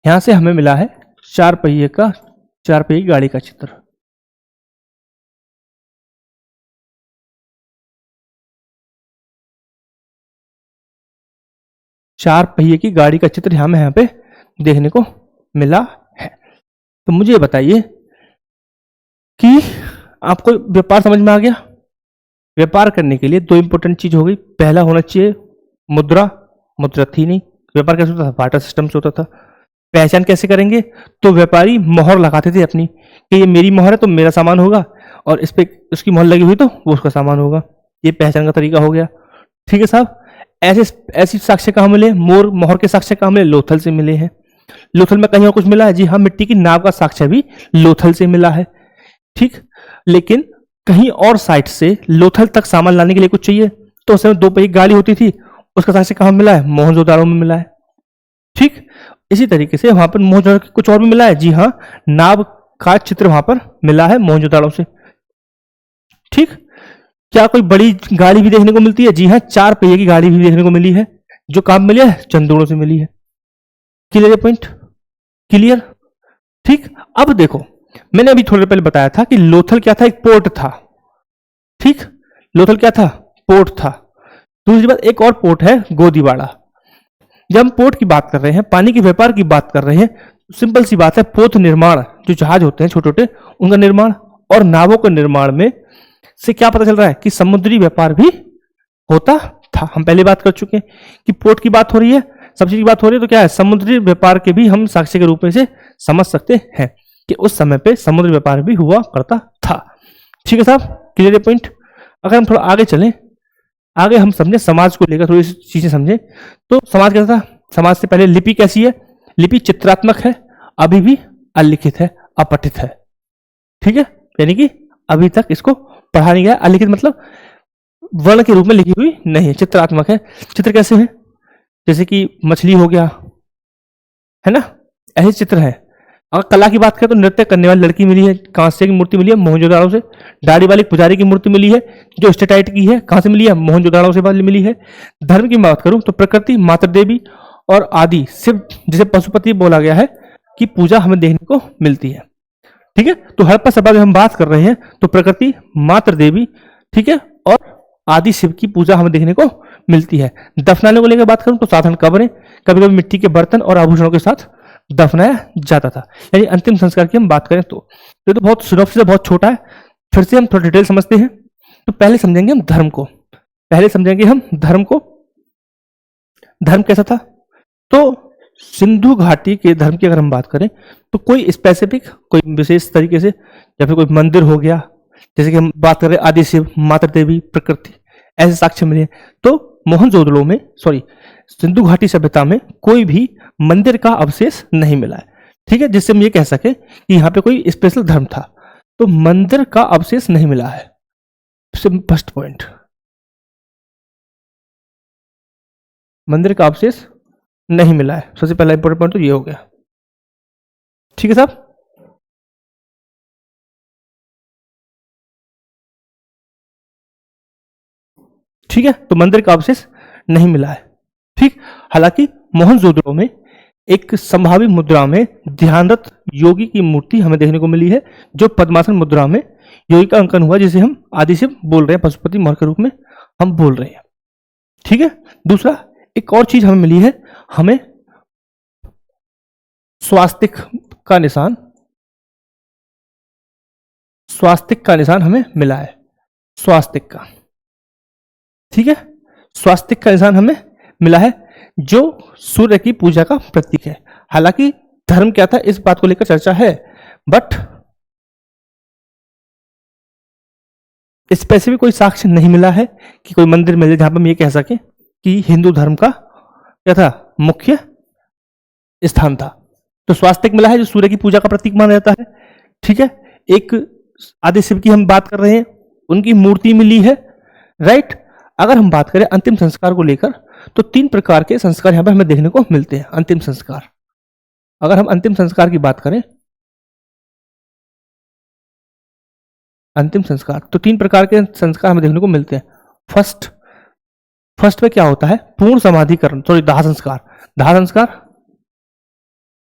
यहां से हमें मिला है चार पहिए की गाड़ी का चित्र। चार पहिए की गाड़ी का चित्र हमें यहां पे देखने को मिला है। तो मुझे बताइए कि आपको व्यापार समझ में आ गया? व्यापार करने के लिए दो इंपॉर्टेंट चीज हो गई। पहला होना चाहिए मुद्रा। मुद्रा थी नहीं, व्यापार कैसे होता था? बार्टर सिस्टम से होता था। पहचान कैसे करेंगे? तो व्यापारी मोहर लगाते थे अपनी कि ये मेरी मोहर है तो मेरा सामान होगा, और इस पे उसकी मोहर लगी हुई तो वो उसका सामान होगा। ये पहचान का तरीका हो गया। ठीक है साहब, ऐसी साक्ष्य कहाँ मिले? मोहर के साक्ष्य कहाँ मिले? लोथल से मिले हैं। लोथल में कहीं और कुछ मिला है? जी हाँ, मिट्टी की नाव का साक्ष्य भी लोथल से मिला है। ठीक, लेकिन कहीं और साइड से लोथल तक सामान लाने के लिए कुछ चाहिए, तो उस समय दो पहिए गाड़ी होती थी, उसका साक्ष्य कहाँ मिला है? मोहनजोदाड़ो में मिला है। ठीक, इसी तरीके से वहां पर मोहनजोदाड़ो कुछ और भी मिला है। जी हाँ, नाव का चित्र वहां पर मिला है मोहनजोदाड़ो से। ठीक, क्या कोई बड़ी गाड़ी भी देखने को मिलती है? जी हाँ, चार पहिए की गाड़ी भी देखने को मिली है। जो काम मिली है? चंदूड़ो से मिली है। Clear point, clear. ठीक, अब देखो, मैंने अभी थोड़ी देर पहले बताया था कि लोथल क्या था? एक पोर्ट था। ठीक, लोथल क्या था? पोर्ट था। दूसरी बात, एक और पोर्ट है गोदीवाड़ा। जब हम पोर्ट की बात कर रहे हैं, पानी के व्यापार की बात कर रहे हैं, सिंपल सी बात है, पोत निर्माण, जो जहाज होते हैं छोटे छोटे, उनका निर्माण और नावों के निर्माण में से क्या पता चल रहा है कि समुद्री व्यापार भी होता था। हम पहले बात कर चुके हैं कि पोर्ट की बात हो रही है, सब चीज की बात हो रही है, तो क्या है? समुद्री व्यापार के भी हम साक्ष्य के रूप में से समझ सकते हैं कि उस समय पे समुद्री व्यापार भी हुआ करता था। ठीक है साहब, क्लियर पॉइंट। अगर हम थोड़ा आगे चलें, आगे हम समझे समाज को लेकर थोड़ी सी चीजें समझे, तो समाज कैसा था? समाज से पहले लिपि कैसी है? लिपि चित्रात्मक है, अभी भी अलिखित है, अपठित है। ठीक है, यानी कि अभी तक इसको पढ़ा नहीं गया। अलिखित मतलब वर्ण के रूप में लिखी हुई नहीं है, चित्रात्मक है। चित्र कैसे है? जैसे कि मछली हो गया, है ना, ऐसे चित्र है। अगर कला की बात करें तो नृत्य करने वाली लड़की मिली है, कांस्य की मूर्ति मिली है मोहनजोदाड़ो से। दाढ़ी वाली पुजारी की मूर्ति मिली है जो स्टेटाइट की है, कहां से मिली है? मोहनजोदाड़ो से मिली है। धर्म की बात करूं तो प्रकृति, मातृ देवी और आदि शिव, जिसे पशुपति बोला गया है, की पूजा हमें देखने को मिलती है। ठीक है, तो हड़प्पा सभा में हम बात कर रहे हैं तो प्रकृति, मातृ देवी, ठीक है, और आदि शिव की पूजा हमें देखने को मिलती है। दफनाने को लेकर बात करूं तो साधारण कब्रें, कभी कभी मिट्टी के बर्तन और आभूषणों के साथ दफनाया जाता था। यानी अंतिम संस्कार की हम बात करें तो ये तो बहुत सिनॉप्सिस बहुत छोटा है, फिर से हम थोड़ा डिटेल समझते हैं। तो पहले समझेंगे हम धर्म को, पहले समझेंगे हम धर्म को। धर्म कैसा था? तो सिंधु घाटी के धर्म की अगर हम बात करें तो कोई स्पेसिफिक, कोई विशेष तरीके से, या फिर कोई मंदिर हो गया, जैसे कि हम बात करें आदि शिव, माता देवी, प्रकृति, ऐसे साक्ष्य मिले। तो मोहनजोदड़ो में, सॉरी, सिंधु घाटी सभ्यता में कोई भी मंदिर का अवशेष नहीं मिला है, ठीक है, जिससे हम ये कह सके कि यहाँ पे कोई स्पेशल धर्म था। तो मंदिर का अवशेष नहीं मिला है, फर्स्ट पॉइंट, मंदिर का अवशेष नहीं मिला है, सबसे पहला इंपॉर्टेंट पॉइंट तो ये हो गया। ठीक है साहब, ठीक है, तो मंदिर का अवशेष नहीं मिला है। ठीक, हालांकि मोहनजोदड़ो में एक संभावित मुद्रा में ध्यानरत योगी की मूर्ति हमें देखने को मिली है, जो पद्मासन मुद्रा में योगी का अंकन हुआ, जिसे हम आदिशिव बोल रहे हैं, पशुपति मोहर के रूप में हम बोल रहे हैं। ठीक है, दूसरा एक और चीज हमें मिली है, हमें स्वास्तिक का निशान, स्वास्तिक का निशान हमें मिला है, स्वास्तिक का, ठीक है, स्वास्तिक का निशान हमें मिला है, जो सूर्य की पूजा का प्रतीक है। हालांकि धर्म क्या था इस बात को लेकर चर्चा है, बट स्पेसिफिक कोई साक्ष्य नहीं मिला है कि कोई मंदिर मिले जहां पर हम ये कह सके कि हिंदू धर्म का क्या था, मुख्य स्थान था। तो स्वास्तिक मिला है, जो सूर्य की पूजा का प्रतीक माना जाता है। ठीक है, एक आदि शिव की हम बात कर रहे हैं, उनकी मूर्ति मिली है, राइट। अगर हम बात करें अंतिम संस्कार को लेकर, तो 3 प्रकार के संस्कार यहां पर हमें देखने को मिलते हैं। अंतिम संस्कार, अगर हम अंतिम संस्कार की बात करें, अंतिम संस्कार, तो 3 प्रकार के संस्कार हमें देखने को मिलते हैं। फर्स्ट में क्या होता है, पूर्ण समाधिकरण, सॉरी दाह संस्कार, दाह संस्कार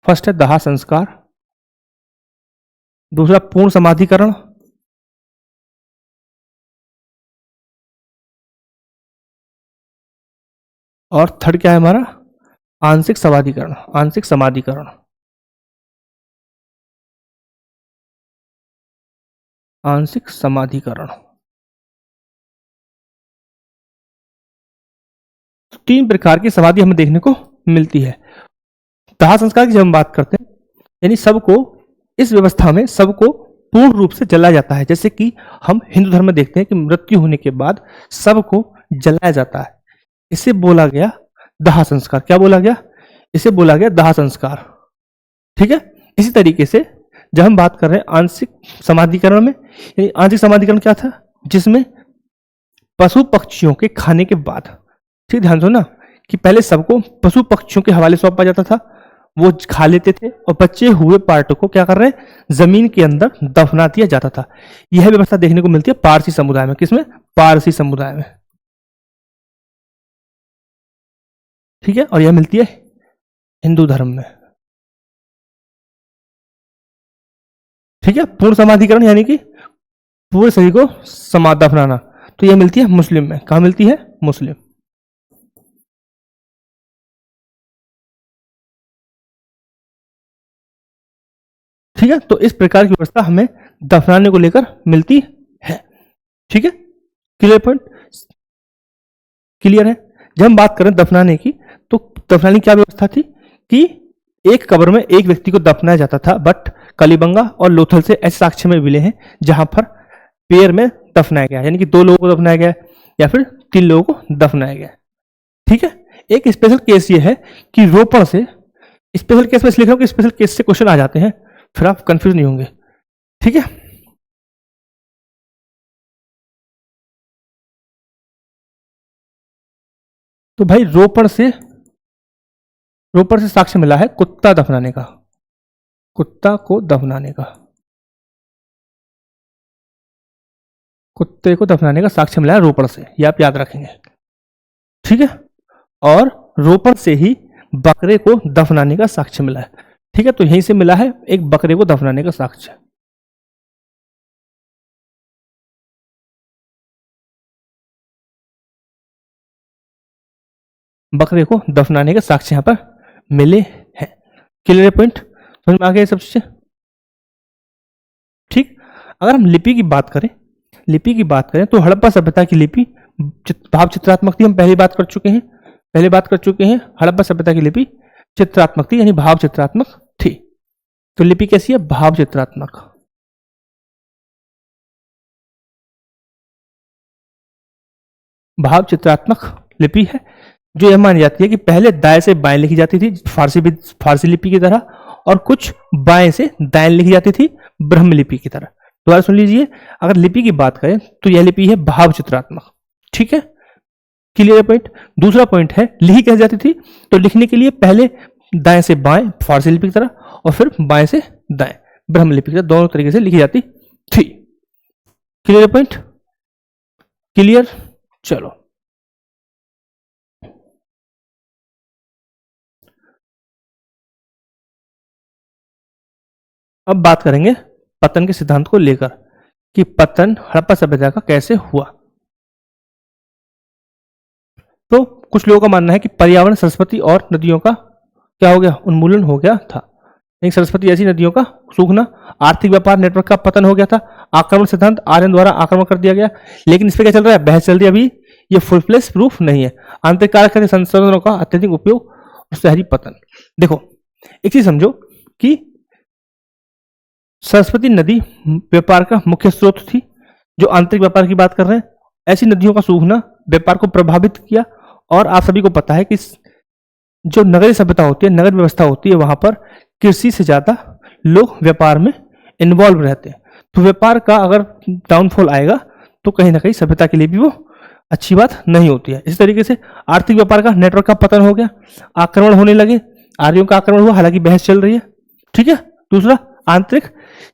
फर्स्ट है, दाह संस्कार। दूसरा पूर्ण समाधिकरण, और थर्ड क्या है हमारा, आंशिक समाधिकरण, आंशिक समाधिकरण, आंशिक समाधिकरण। 3 प्रकार की समाधि हमें देखने को मिलती है। दाह संस्कार की जब हम बात करते हैं, यानी सबको, इस व्यवस्था में सबको पूर्ण रूप से जलाया जाता है। जैसे कि हम हिंदू धर्म में देखते हैं कि मृत्यु होने के बाद सबको जलाया जाता है, इसे बोला गया दाह संस्कार। क्या बोला गया? इसे बोला गया दाह संस्कार। ठीक है, इसी तरीके से जब हम बात कर रहे हैं आंशिक समाधिकरण में, यानी आंशिक समाधिकरण क्या था, जिसमें पशु पक्षियों के खाने के बाद, ठीक ध्यान दो ना, कि पहले सबको पशु पक्षियों के हवाले सौंपा जाता था, वो खा लेते थे, और बचे हुए पार्ट को क्या कर रहे हैं, जमीन के अंदर दफना दिया जाता था। यह व्यवस्था देखने को मिलती है पारसी समुदाय में। किसमें? पारसी समुदाय में। ठीक है, और यह मिलती है हिंदू धर्म में। ठीक है, पूर्ण समाधिकरण यानी कि पूरे शरीर को दफनाना, तो यह मिलती है मुस्लिम में। कहां मिलती है? मुस्लिम। ठीक है, तो इस प्रकार की व्यवस्था हमें दफनाने को लेकर मिलती है। ठीक है, क्लियर पॉइंट, क्लियर है। जब हम बात करें दफनाने की, तो दफनाने की क्या व्यवस्था थी कि एक कब्र में एक व्यक्ति को दफनाया जाता था, बट कलिबंगा और लोथल से ऐसे साक्ष्य में मिले हैं जहां पर पेयर में दफनाया गया, यानी कि 2 लोगों को दफनाया गया या फिर 3 लोगों को दफनाया गया। ठीक है, एक स्पेशल केस ये है कि रोपण से, स्पेशल केस में लिख रहा हूं कि स्पेशल केस से क्वेश्चन आ जाते हैं, फिर आप कंफ्यूज नहीं होंगे। ठीक है, तो भाई रोपण से साक्ष्य मिला है कुत्ता दफनाने का, कुत्ता को दफनाने का, कुत्ते को दफनाने का साक्ष्य मिला है रोपण से, ये आप याद रखेंगे। ठीक है, और रोपण से ही बकरे को दफनाने का साक्ष्य मिला है। ठीक है, तो यहीं से मिला है एक बकरे को दफनाने का साक्ष्य। बकरे को दफनाने के साक्ष्य यहां पर मिले हैं। क्लियर पॉइंट समझ में आ गया सब चीजें? ठीक, अगर हम लिपि की बात करें तो हड़प्पा सभ्यता की लिपि भाव चित्रात्मक थी। हम पहले बात कर चुके हैं हड़प्पा सभ्यता की लिपि चित्रात्मक थी, यानी भाव चित्रात्मक थी। तो लिपि कैसी है? भाव चित्रात्मक। भाव चित्रात्मक लिपि है जो यह मानी जाती है कि पहले दाएं से बाएं लिखी जाती थी फारसी लिपि की तरह, और कुछ बाएं से दाएं लिखी जाती थी ब्रह्म लिपि की तरह। दोबारा सुन लीजिए, अगर लिपि की बात करें तो यह लिपि है भाव चित्रात्मक। ठीक है, क्लियर पॉइंट। दूसरा पॉइंट है लिखी कैसे जाती थी? तो लिखने के लिए पहले दाएं से बाएं फारसी लिपि की तरह और फिर बाएं से दाएं ब्रह्म लिपि की तरह, दोनों तरीके से लिखी जाती थी। Clear point? क्लियर। चलो अब बात करेंगे पतन के सिद्धांत को लेकर कि पतन हड़प्पा सभ्यता का कैसे हुआ। तो कुछ लोगों का मानना है कि पर्यावरण, सरस्वती और नदियों का क्या हो गया? उन्मूलन हो गया था। एक सरस्वती जैसी नदियों का सूखना, आर्थिक व्यापार नेटवर्क का पतन हो गया था, आक्रमण सिद्धांत आर्यन द्वारा आक्रमण कर दिया गया। लेकिन इस पे क्या चल रहा है? बहस चल रही है अभी, ये फुल फ्लेश प्रूफ नहीं है। आंतरिक कारक है संसाधनों का अत्यधिक उपयोग और शहरी पतन। देखो एक चीज समझो कि सरस्वती नदी व्यापार का मुख्य स्रोत थी। जो आंतरिक व्यापार की बात कर रहे हैं, ऐसी नदियों का सूखना व्यापार को प्रभावित किया। और आप सभी को पता है कि जो नगरीय सभ्यता होती है, नगर व्यवस्था होती है, वहां पर कृषि से ज्यादा लोग व्यापार में इन्वॉल्व रहते हैं। तो व्यापार का अगर डाउनफॉल आएगा तो कहीं ना कहीं सभ्यता के लिए भी वो अच्छी बात नहीं होती है। इस तरीके से आर्थिक व्यापार का नेटवर्क का पतन हो गया, आक्रमण होने लगे, आर्यों का आक्रमण हुआ, हालांकि बहस चल रही है। ठीक है। दूसरा आंतरिक,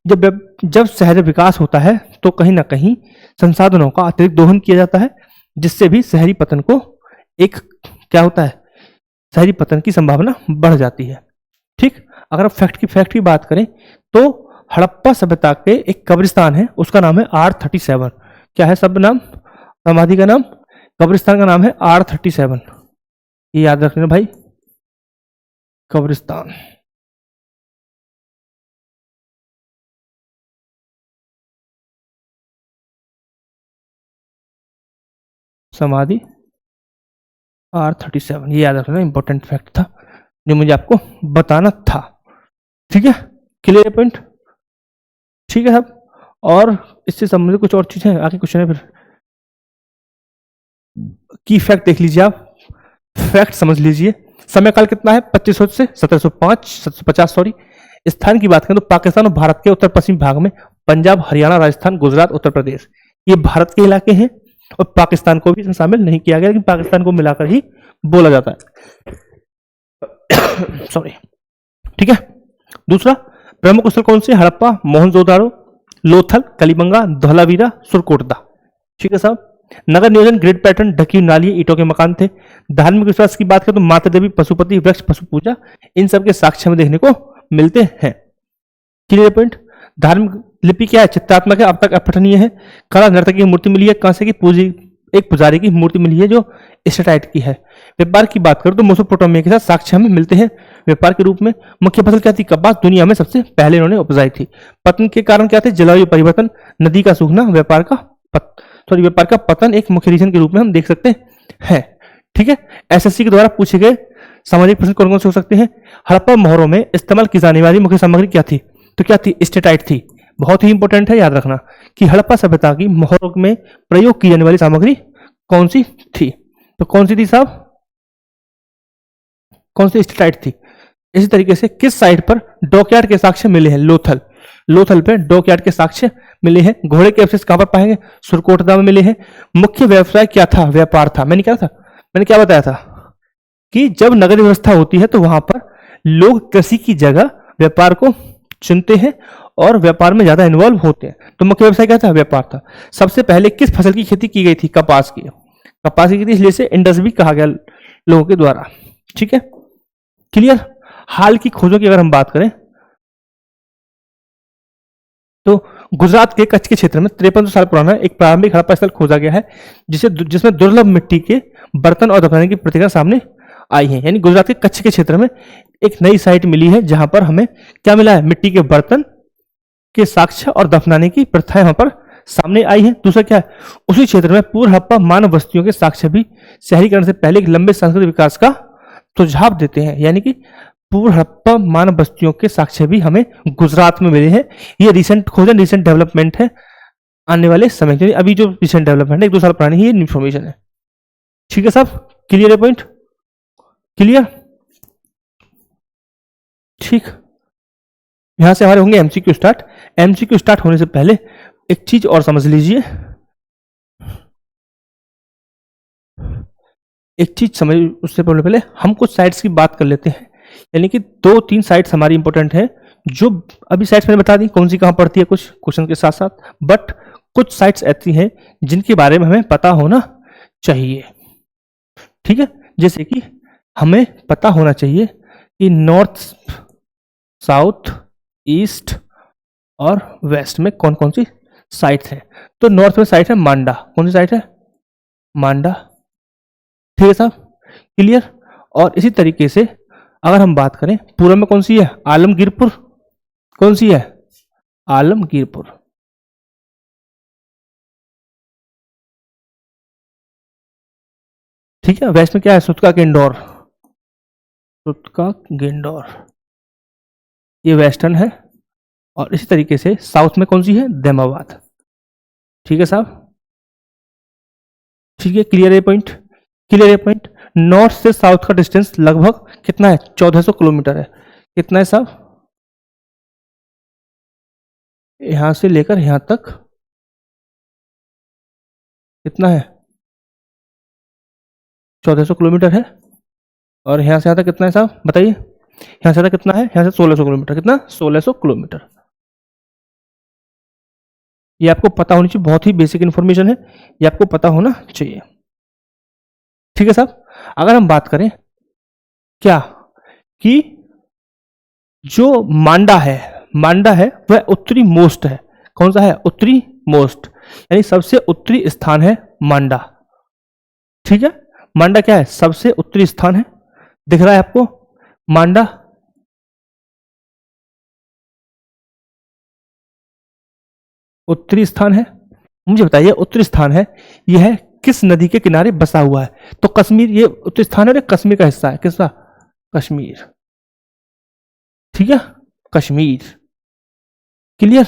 जब शहर विकास होता है तो कहीं ना कहीं संसाधनों का अतिरिक्त दोहन किया जाता है, जिससे भी शहरी पतन को एक क्या होता है? शहरी पतन की संभावना बढ़ जाती है। ठीक। अगर आप फैक्ट की बात करें तो हड़प्पा सभ्यता के एक कब्रिस्तान है, उसका नाम है R37। क्या है सब नाम? समाधि का नाम, कब्रिस्तान का नाम है R37। ये याद रखना भाई, कब्रिस्तान। समाधि R37, ये याद रखना, इंपॉर्टेंट फैक्ट था जो मुझे आपको बताना था। ठीक है, क्लियर पॉइंट? ठीक है साहब। और इससे संबंधित कुछ और चीजें आगे क्वेश्चन है फिर की फैक्ट देख लीजिए, आप फैक्ट समझ लीजिए। समय काल कितना है? 2500 से 1750 सॉरी। स्थान की बात करें तो पाकिस्तान और भारत के उत्तर पश्चिम भाग में पंजाब, हरियाणा, राजस्थान, गुजरात, उत्तर प्रदेश, ये भारत के इलाके हैं। और पाकिस्तान को भी इसमें शामिल नहीं किया गया, लेकिन पाकिस्तान को मिलाकर ही बोला जाता है। सॉरी। ठीक है। दूसरा, प्रमुख स्थल कौन से? हड़प्पा, मोहनजोदारो, लोथल, कलिबंगा, धौलावीरा, सुरकोटदा। ठीक है साहब। नगर नियोजन, ग्रिड पैटर्न, ढकी नाली, ईंटों के मकान थे। धार्मिक विश्वास की बात करें तो माता देवी, पशुपति, वृक्ष, पशु पूजा, इन सब के साक्ष्य में देखने को मिलते हैं। Clear point? धार्मिक लिपि क्या है? चित्रात्मक है, अब तक अपठनीय है। कला, नर्तकी की मूर्ति मिली है, कांसे की एक पुजारी की मूर्ति मिली है जो स्टेटाइट की है। व्यापार की बात करें तो मेसोपोटामिया के साथ साक्ष्य हमें मिलते हैं व्यापार के रूप में। मुख्य फसल क्या थी? कपास। दुनिया में सबसे पहले इन्होंने उपजाई थी। पतन के कारण क्या थे? जलवायु परिवर्तन, नदी का सूखना, व्यापार का पतन एक मुख्य रीजन के रूप में हम देख सकते हैं। ठीक है। एसएससी के द्वारा पूछे गए सामाजिक प्रश्न कौन कौन से हो सकते हैं? हड़प्पा मोहरों में इस्तेमाल की जाने वाली मुख्य सामग्री क्या थी? तो क्या थी? स्टेटाइट थी। बहुत ही इंपॉर्टेंट है, याद रखना कि हड़प्पा सभ्यता की मोहरों में प्रयोग की जाने वाली सामग्री कौन सी थी? तो कौन सी थी साहब? कौन सी? स्टेटाइट थी। इसी तरीके से किस साइट पर डॉकयार्ड के साक्ष्य मिले हैं? लोथल पे डॉकयार्ड के साक्ष्य मिले हैं। घोड़े के अवशेष कहां पर पाएंगे? सुरकोटदा में मिले हैं। मुख्य व्यवसाय क्या था? व्यापार था। मैंने क्या बताया था कि जब नगरीय व्यवस्था होती है तो वहां पर लोग कृषि की जगह व्यापार को चुनते हैं और व्यापार में ज्यादा इन्वॉल्व होते हैं। तो मुख्य व्यवसाय क्या था? व्यापार था। सबसे पहले किस फसल की खेती की गई थी? कपास की खेती, इसलिए से इंडस भी कहा गया लोगों के द्वारा। ठीक है, क्लियर? हाल की खोजों की अगर हम बात करें तो गुजरात के कच्छ के क्षेत्र में 5300 साल पुराना एक प्रारंभिक हड़प्पा स्थल खोजा गया है, जिसमें दुर्लभ मिट्टी के बर्तन और दफनाने की प्रतिक्रिया सामने आई है। यानी गुजरात के कच्छ के क्षेत्र में एक नई साइट मिली है जहां पर हमें क्या मिला है? मिट्टी के बर्तन के साक्ष्य और दफनाने की प्रथाएं वहां पर सामने आई है। दूसरा क्या है, उसी क्षेत्र में पूर्व हड़प्पा मानव बस्तियों के साक्ष्य भी शहरीकरण से पहले एक लंबे सांस्कृतिक विकास का सुझाव देते हैं। यानी कि पूर्व हड़प्पा मानव बस्तियों के साक्ष्य भी हमें गुजरात में मिले हैं। ये रिसेंट खोज है, रिसेंट डेवलपमेंट है आने वाले समय के लिए। अभी जो रिसेंट डेवलपमेंट है 1-2 साल पुरानी ही इन्फॉर्मेशन है। ठीक है साहब, क्लियर है पॉइंट? क्लियर? ठीक, यहां से हमारे होंगे एमसीक्यू स्टार्ट। एमसीक्यू स्टार्ट होने से पहले एक चीज और समझ लीजिए, एक चीज समझ, उससे पहले हम कुछ साइट्स की बात कर लेते हैं। यानी कि 2-3 साइट्स हमारी इंपॉर्टेंट है, जो अभी साइट्स मैंने बता दी कौन सी कहां पड़ती है कुछ क्वेश्चन के साथ साथ, बट कुछ साइट्स ऐसी हैं जिनके बारे में हमें पता होना चाहिए। ठीक है, जैसे कि हमें पता होना चाहिए कि नॉर्थ, साउथ, ईस्ट और वेस्ट में कौन कौन सी साइट्स हैं। तो नॉर्थ में साइट है मांडा, कौन सी साइट है? मांडा। ठीक है साहब, क्लियर? और इसी तरीके से अगर हम बात करें पूर्व में कौन सी है? आलमगीरपुर। कौन सी है? आलमगीरपुर। ठीक है, वेस्ट में क्या है? सुतका गेंडोर। सुतका गेंडोर ये वेस्टर्न है। और इसी तरीके से साउथ में कौन सी है? दैमाबाद। ठीक है साहब, ठीक है, क्लियर है पॉइंट? क्लियर है पॉइंट? नॉर्थ से साउथ का डिस्टेंस लगभग कितना है? 1400 किलोमीटर है। कितना है साहब? यहां से लेकर यहां तक कितना है? 1400 किलोमीटर है। और यहां से यहां तक कितना है साहब बताइए? यहां से तक कितना है? यहां से 1600 किलोमीटर। कितना? 1600 किलोमीटर। ये आपको पता होनी चाहिए, बहुत ही बेसिक इंफॉर्मेशन है, ये आपको पता होना चाहिए। ठीक है साहब, अगर हम बात करें क्या कि जो मांडा है वह उत्तरी मोस्ट है। कौन सा है? उत्तरी मोस्ट, यानी सबसे उत्तरी स्थान है मांडा। ठीक है, मांडा क्या है? सबसे उत्तरी स्थान है। दिख रहा है आपको मांडा? उत्तरी स्थान है। मुझे बताइए, उत्तरी स्थान है, यह किस नदी के किनारे बसा हुआ है? तो कश्मीर ये उत्तरी स्थान है और कश्मीर का हिस्सा है। किसका? कश्मीर। ठीक है, कश्मीर। क्लियर?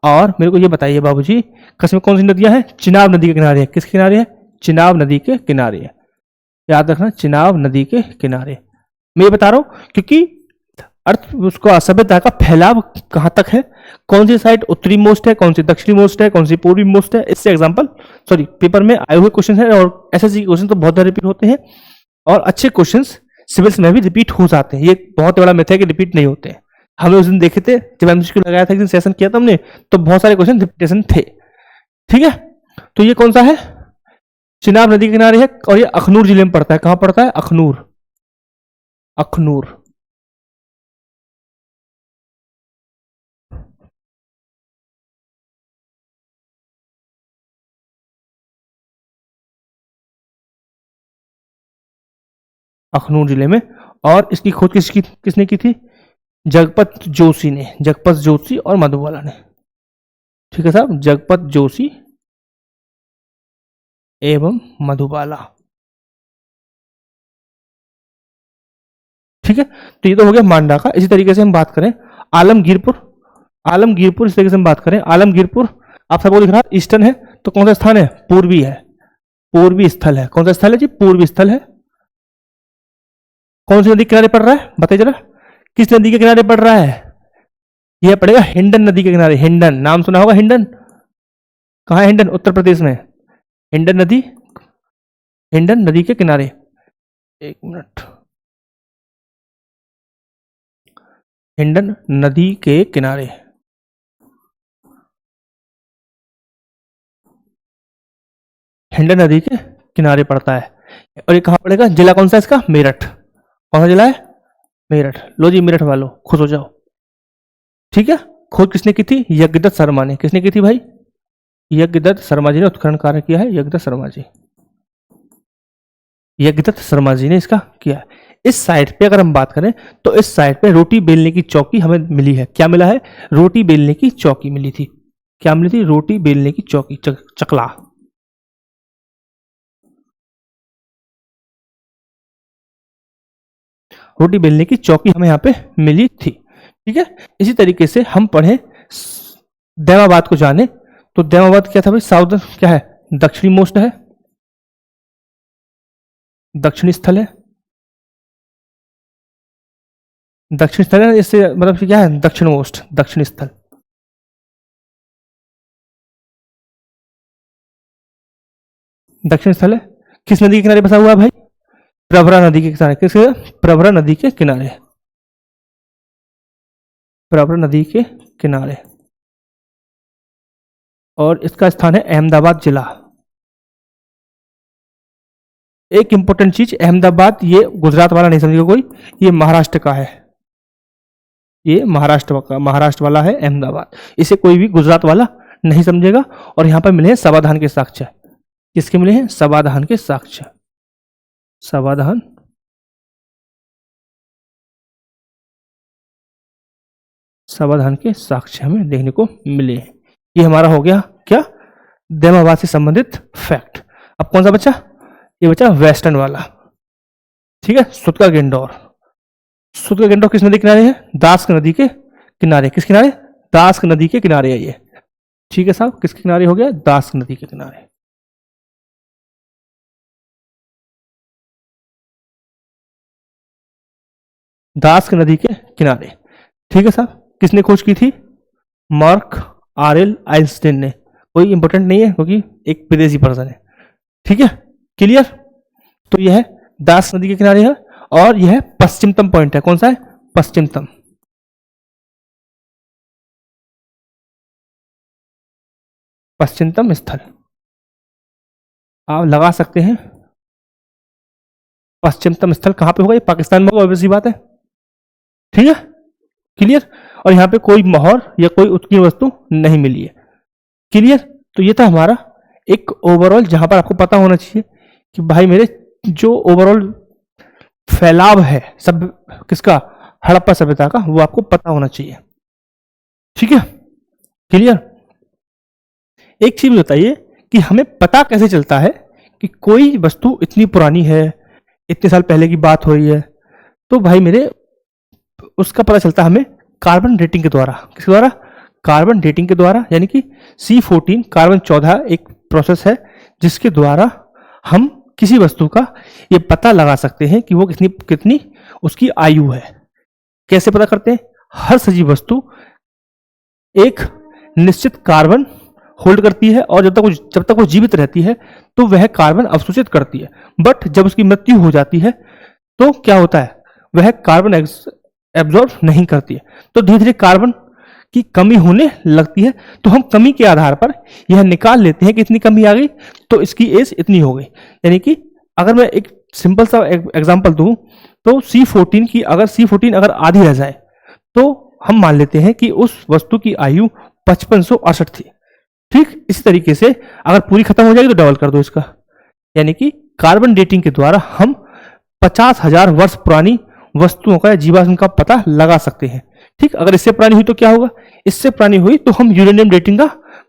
और मेरे को ये बताइए बाबूजी, कश्मीर कौन सी नदियां हैं? चिनाब नदी के किनारे है। किसके किनारे है? चिनाब नदी के किनारे है। याद रखना, चिनाब नदी के किनारे। मैं ये बता रहा हूं क्योंकि अर्थ उसका सभ्यता का फैलाव कहां तक है, कौन सी साइड उत्तरी मोस्ट है, कौन सी दक्षिणी मोस्ट है, कौन सी पूर्वी मोस्ट है, इससे एग्जांपल सॉरी पेपर में आए हुए क्वेश्चन है। और एसएससी के क्वेश्चन तो बहुत बार रिपीट होते हैं और अच्छे क्वेश्चंस सिविल्स में भी रिपीट हो जाते हैं। ये बहुत बड़ा मिथ है कि रिपीट नहीं होते हैं। हमने उस दिन देखे थे जब एमसीक्यू लगाया था, एक दिन सेशन किया था हमने, तो बहुत सारे क्वेश्चन रिपीटेशन थे। ठीक है, तो ये कौन सा है? चिनाब नदी के किनारे है और ये अखनूर जिले में पड़ता है। कहां पड़ता है? अखनूर। अखनूर। अखनूर जिले में। और इसकी खोज किसने की थी? जगपत जोशी ने। जगपत जोशी और मधुबाला ने। ठीक है साहब, जगपत जोशी एवं मधुबाला। ठीक है, तो ये तो हो गया मांडा का। इसी तरीके से हम बात करें आलमगीरपुर। आलमगीरपुर इस तरीके से हम बात करें आलमगीरपुर, आप सबको दिख रहा है ईस्टर्न है, तो कौन सा स्थान है? पूर्वी है। पूर्वी स्थल है। कौन सा स्थल है जी? पूर्वी स्थल है। कौन सी नदी के किनारे पड़ रहा है बताइए जरा? किस नदी के किनारे पड़ रहा है? यह पड़ेगा हिंडन नदी के किनारे। हिंडन नाम सुना होगा। हिंडन कहाँ है? हिंडन उत्तर प्रदेश में। हिंडन नदी, हिंडन नदी के किनारे। एक मिनट, हिंडन नदी के किनारे। हिंडन नदी के किनारे पड़ता है। और ये कहां पड़ेगा? जिला कौन सा इसका? मेरठ। कौन सा जिला है? मेरठ। लो जी मेरठ वालों खुश हो जाओ। ठीक है, खोज किसने की थी? यज्ञदत्त शर्मा ने। किसने की थी भाई? यज्ञदत्त शर्मा जी ने उत्खनन कार्य किया है। यज्ञदत्त शर्मा जी, यज्ञदत्त शर्मा जी ने इसका किया है। इस साइड पे अगर हम बात करें तो इस साइड पे रोटी बेलने की चौकी हमें मिली है। क्या मिला है? रोटी बेलने की चौकी मिली थी। क्या मिली थी? रोटी बेलने की चौकी, चकला। रोटी बेलने की चौकी हमें यहाँ पे मिली थी। ठीक है, इसी तरीके से हम पढ़े दैवाबाद को जाने, तो दैवाबाद क्या था भाई? साउदर्न क्या है? दक्षिणी मोस्ट है, दक्षिणी स्थल है। दक्षिण स्थल है, इससे मतलब क्या है? दक्षिण मोस्ट, दक्षिणी स्थल। दक्षिण स्थल है। किस नदी के किनारे बसा हुआ है भाई? प्रवरा नदी के किनारे। किसके? प्रवरा नदी के किनारे। प्रवरा नदी के किनारे। और इसका स्थान है अहमदाबाद जिला। एक इंपॉर्टेंट चीज, अहमदाबाद ये गुजरात वाला नहीं समझेगा कोई, ये महाराष्ट्र का है। ये महाराष्ट्र वाला है अहमदाबाद। इसे कोई भी गुजरात वाला नहीं समझेगा। और यहां पर मिले हैं सवाधान के साक्ष्य। किसके मिले हैं? सवाधान के साक्ष्य। सवाधान समाधान के साक्ष्य हमें देखने को मिले। ये हमारा हो गया क्या? दैवाबाद से संबंधित फैक्ट। अब कौन सा बचा? ये बचा वेस्टर्न वाला। ठीक है, सुतका गेंडोर। सुतका गेंडोर किस नदी किनारे है? दास्क नदी के किनारे। किस किनारे? दास्क नदी के किनारे है ये। ठीक है साहब, किसके किनारे हो गया? दास्क नदी के किनारे। दास्क नदी के किनारे। ठीक है साहब, किसने खोज की थी? मार्क आरएल आइंस्टीन ने। कोई इंपॉर्टेंट नहीं है क्योंकि एक विदेशी पर्सन है। ठीक है, क्लियर। तो यह है दास नदी के किनारे है, और यह पश्चिमतम पॉइंट है। कौन सा है? पश्चिमतम। पश्चिमतम स्थल आप लगा सकते हैं। पश्चिमतम स्थल कहां पे होगा? ये पाकिस्तान में होगा, ऑब्वियसली बात है। ठीक है, क्लियर। और यहां पे कोई मोहर या कोई उत्कीर्ण वस्तु नहीं मिली है। क्लियर। तो ये था हमारा एक ओवरऑल, जहां पर आपको पता होना चाहिए कि भाई मेरे जो ओवरऑल फैलाव है सब किसका? हड़प्पा सभ्यता का, वो आपको पता होना चाहिए। ठीक है, क्लियर। एक चीज बताइए कि हमें पता कैसे चलता है कि कोई वस्तु इतनी पुरानी है, इतने साल पहले की बात हो रही है? तो भाई मेरे उसका पता चलता है हमें कार्बन डेटिंग के द्वारा। किसके द्वारा? कार्बन डेटिंग के द्वारा। यानी कि C14 कार्बन 14 एक प्रोसेस है जिसके द्वारा हम किसी वस्तु का ये पता लगा सकते हैं कि वो कितनी कितनी उसकी आयु है। कैसे पता करते हैं? हर सजीव वस्तु एक निश्चित कार्बन होल्ड करती है, और जब तक वो जीवित रहती है तो वह कार्बन अवशोषित करती है। बट जब उसकी मृत्यु हो जाती है तो क्या होता है? वह कार्बन एब्जॉर्ब नहीं करती है। तो धीरे धीरे कार्बन की कमी होने लगती है। तो हम कमी के आधार पर यह निकाल लेते हैं कि इतनी कमी आ गई तो इसकी एज इतनी हो गई। यानी कि अगर मैं एक सिंपल सा एग्जांपल दूं तो C14 अगर आधी रह जाए तो हम मान लेते हैं कि उस वस्तु की आयु 5568 थी। ठीक इसी तरीके से अगर पूरी खत्म हो जाएगी तो डबल कर दो इसका। यानी कि कार्बन डेटिंग के द्वारा हम 50,000 वर्ष पुरानी वस्तुओं का या जीवाश्म का पता लगा सकते हैं। ठीक, अगर इससे पुरानी हुई तो क्या होगा? इससे पुरानी हुई तो हम यूरेनियम डेटिंग का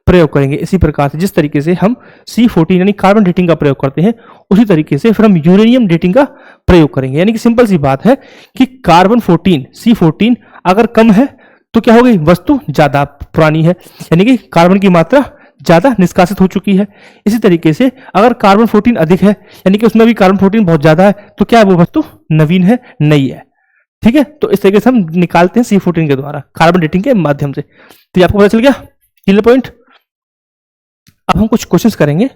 प्रयोग करेंगे। इसी प्रकार से जिस तरीके से हम C14 यानी कार्बन डेटिंग का प्रयोग करते हैं, उसी तरीके से फिर हम यूरेनियम डेटिंग का प्रयोग करेंगे। यानी कि सिंपल सी बात है कि कार्बन 14 C14 अगर कम है तो क्या हो गई? वस्तु ज्यादा पुरानी है, यानी कि कार्बन की मात्रा ज्यादा निष्कासित हो चुकी है। इसी तरीके से अगर कार्बन 14 अधिक है, यानी कि उसमें भी कार्बन 14 बहुत ज्यादा है, तो क्या वो वस्तु नवीन है, नई है। ठीक है, तो इस तरीके से हम निकालते हैं C14 के द्वारा कार्बन डेटिंग के माध्यम से। तो ये आपको पता चल गया क्लियर पॉइंट। अब हम कुछ क्वेश्चंस करेंगे।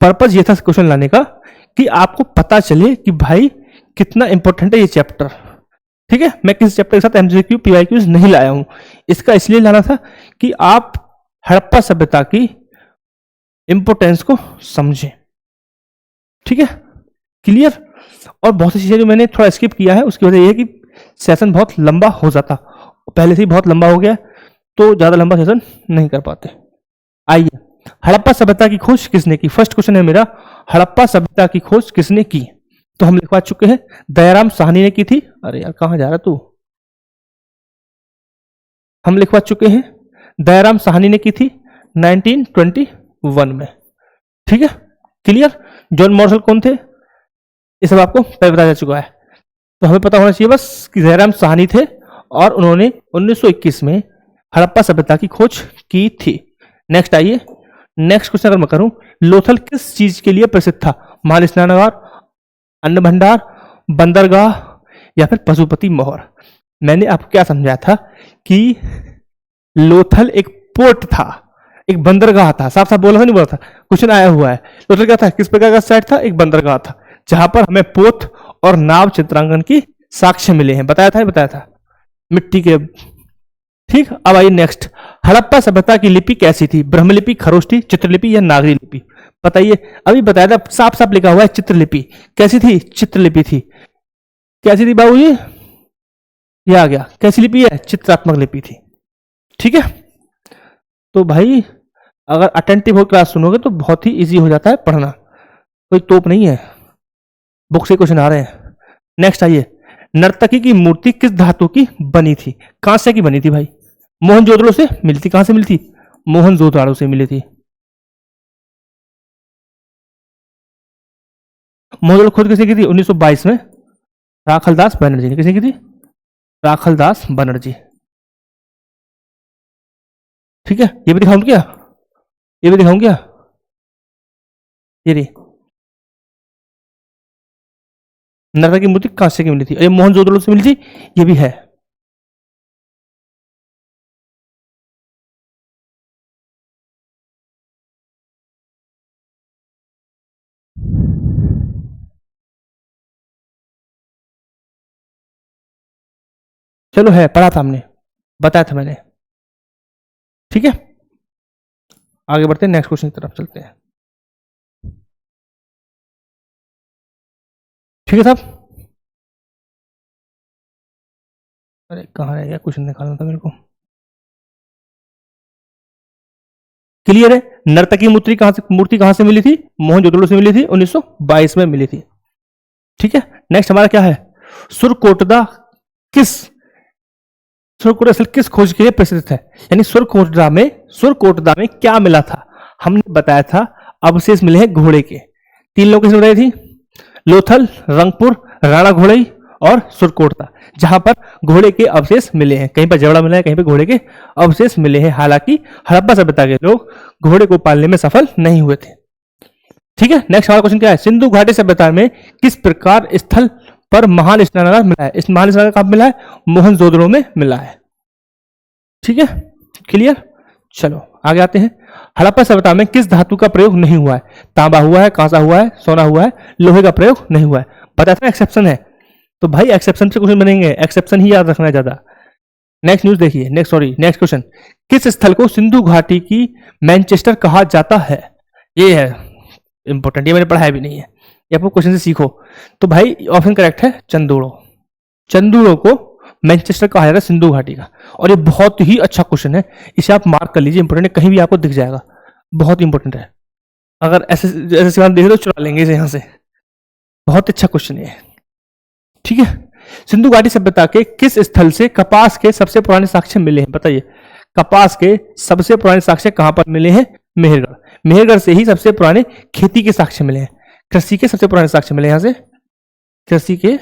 पर्पज ये था क्वेश्चन लाने का कि आपको पता चले कि भाई कितना इंपॉर्टेंट है ये चैप्टर। ठीक है, मैं किसी चैप्टर के साथ MCQ PYQs नहीं लाया हूं। इसका इसलिए लाना था कि आप हड़प्पा सभ्यता की इंपोर्टेंस को समझें। ठीक है, क्लियर। और बहुत सी चीजें जो मैंने थोड़ा स्किप किया है उसकी वजह यह है कि सेशन बहुत लंबा हो जाता, पहले से ही बहुत लंबा हो गया तो ज्यादा लंबा सेशन नहीं कर पाते। आइए, हड़प्पा सभ्यता की खोज किसने की? फर्स्ट क्वेश्चन है मेरा, हड़प्पा सभ्यता की खोज किसने की? तो हम लिखवा चुके हैं। दयाराम साहनी ने की थी, अरे यार कहां जा रहा तू, हम लिखवा चुके हैं दयाराम साहनी ने की थी 1921 में। ठीक है, क्लियर। जॉन मार्शल कौन थे, ये सब आपको पहले बताया जा चुका है, तो हमें पता होना चाहिए बस कि दयाराम साहनी थे और उन्होंने 1921 में हड़प्पा सभ्यता की खोज की थी। नेक्स्ट आइए, नेक्स्ट क्वेश्चन अगर मैं करूं, लोथल किस चीज के लिए प्रसिद्ध था? महल स्नानागार, अन्न भंडार, बंदरगाह या फिर पशुपति मोहर। मैंने आपको क्या समझाया था कि लोथल एक पोर्ट था, एक बंदरगाह था, साफ साफ बोला था नहीं बोला था, क्वेश्चन आया हुआ है। लोथल क्या था, किस प्रकार का साइट था, एक बंदरगाह था जहां पर हमें पोत और नाव चित्रांकन की साक्ष्य मिले हैं, बताया था मिट्टी के। ठीक, अब आइए नेक्स्ट, हड़प्पा सभ्यता की लिपि कैसी थी? ब्रह्मलिपि, खरोष्टी, चित्रलिपि या नागरी लिपि? बताइए, अभी बताया था, साफ साफ लिखा हुआ है चित्रलिपि। कैसी थी? चित्रलिपि थी। कैसी थी बाबूजी? ये आ गया, कैसी लिपि है? चित्रात्मक लिपि थी। ठीक है, तो भाई अगर अटेंटिव हो क्लास सुनोगे तो बहुत ही इजी हो जाता है पढ़ना, कोई तोप नहीं है, बुक से क्वेश्चन आ रहे हैं। नेक्स्ट आइए, नर्तकी की मूर्ति किस धातु की बनी थी? कांसे की बनी थी भाई, मोहनजोदड़ो से मिलती। कहां से मिलती? मोहनजोदड़ो से मिली थी। मोहनजोदड़ो खोज किसने की थी? 1922 में राखलदास बनर्जी ने। किसने की थी? राखलदास बनर्जी। ठीक है, ये भी दिखाऊं क्या? ये भी दिखाऊं क्या? ये रही नर्तकी की मूर्ति कांसे की मिली थी, ये मोहनजोदड़ो से मिली थी, ये भी है। चलो है, पढ़ा था हमने, बताया था मैंने। ठीक है, आगे बढ़ते हैं, नेक्स्ट क्वेश्चन की तरफ चलते हैं। ठीक है साहब, अरे कहाँ रह गया, क्वेश्चन निकालना था मेरे को। क्लियर है, नर्तकी मूर्ति कहां से मिली थी? मोहनजोदड़ो से मिली थी, 1922 में मिली थी। ठीक है, नेक्स्ट हमारा क्या है? सुरकोटदा किस सुरकोटदा किस खोज के लिए प्रसिद्ध है? यानी सुरकोटदा में क्या मिला था? हमने बताया था अवशेष मिले हैं घोड़े के। 3 लोकेशन बताई थी, लोथल, रंगपुर, राणा घोड़ई और सुरकोटदा, जहां पर घोड़े के अवशेष मिले हैं। कहीं पर जबड़ा मिला है, कहीं पर घोड़े के अवशेष मिले हैं। हालांकि हड़प्पा सभ्यता के लोग घोड़े को पालने में सफल नहीं हुए थे। ठीक है, नेक्स्ट हमारा क्वेश्चन क्या है? सिंधु घाटी सभ्यता में किस प्रकार स्थल पर महान स्नानागार मिला है? इस महान स्नानागार कहां मिला है? मोहनजोदड़ो में मिला है। ठीक है, क्लियर। चलो आगे आते हैं, हड़प्पा सभ्यता में किस धातु का प्रयोग नहीं हुआ है? तांबा हुआ है, कांसा हुआ है, सोना हुआ है, लोहे का प्रयोग नहीं हुआ है। बताया था एक्सेप्शन है, तो भाई एक्सेप्शन से क्वेश्चन बनेंगे, एक्सेप्शन ही याद रखना है ज्यादा। नेक्स्ट न्यूज देखिए, नेक्स्ट क्वेश्चन, किस स्थल को सिंधु घाटी की मैनचेस्टर कहा जाता है? ये है इंपॉर्टेंट, ये मैंने पढ़ाया भी नहीं है, ये आपको क्वेश्चन से सीखो। तो भाई ऑप्शन करेक्ट है चंदूड़ो। चंदूड़ो को मैनचेस्टर कहा जाता है सिंधु घाटी का, और ये बहुत ही अच्छा क्वेश्चन है, इसे आप मार्क कर लीजिए, इंपॉर्टेंट है, कहीं भी आपको दिख जाएगा, बहुत इंपॉर्टेंट है। अगर ऐसे देखे तो चुरा लेंगे इसे यहां से, बहुत अच्छा क्वेश्चन है। ठीक है, सिंधु घाटी सभ्यता के किस स्थल से कपास के सबसे पुराने साक्ष्य मिले हैं? बताइए, कपास के सबसे पुराने साक्ष्य कहां पर मिले हैं? मेहरगढ़। मेहरगढ़ से ही सबसे पुराने खेती के साक्ष्य मिले हैं, कृषि के सबसे पुराने साक्ष्य मिले यहां से, कृषि के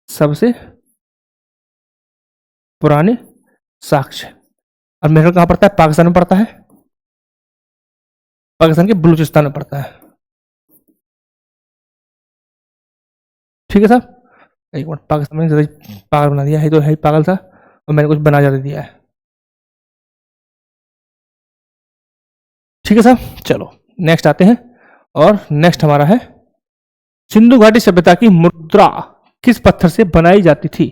सबसे पुराने साक्ष्य। और मेहरगढ़ कहां पड़ता है? पाकिस्तान में पड़ता है, पाकिस्तान के बलूचिस्तान में पड़ता है। ठीक है साहब, एक मिनट, पाकिस्तान में पागल बना दिया है, तो है पागल था और मैंने कुछ बना ज्यादा दिया है। ठीक है साहब, चलो नेक्स्ट आते हैं, और नेक्स्ट हमारा है, सिंधु घाटी सभ्यता की मुद्रा किस पत्थर से बनाई जाती थी?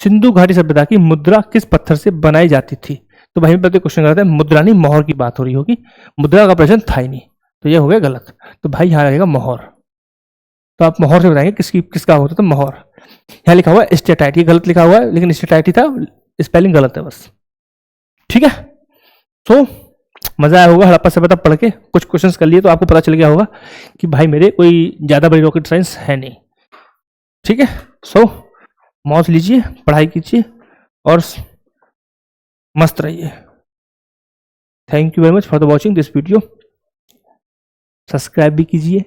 सिंधु घाटी सभ्यता की मुद्रा किस पत्थर से बनाई जाती थी? तो भाई पहले क्वेश्चन करते हैं, मुद्रा नहीं मोहर की बात हो रही होगी, मुद्रा का प्रश्न था ही नहीं, तो ये हो गया गलत। तो भाई यहाँ रहेगा मोहर, तो आप मोहर से बताएंगे किसका होता था मोहर। यहाँ लिखा हुआ है स्टेटाइट, ये गलत लिखा हुआ है, लेकिन स्टेटाइट ही था, स्पेलिंग गलत है बस। ठीक है, तो मजा आया होगा हड़प्पा सभ्यता पढ़ के, कुछ क्वेश्चंस कर लिए तो आपको पता चल गया होगा कि भाई मेरे कोई ज़्यादा बड़ी रॉकेट साइंस है नहीं। ठीक है, सो मौज लीजिए, पढ़ाई कीजिए और मस्त रहिए। Thank you very much for the watching this video. Subscribe भी कीजिए।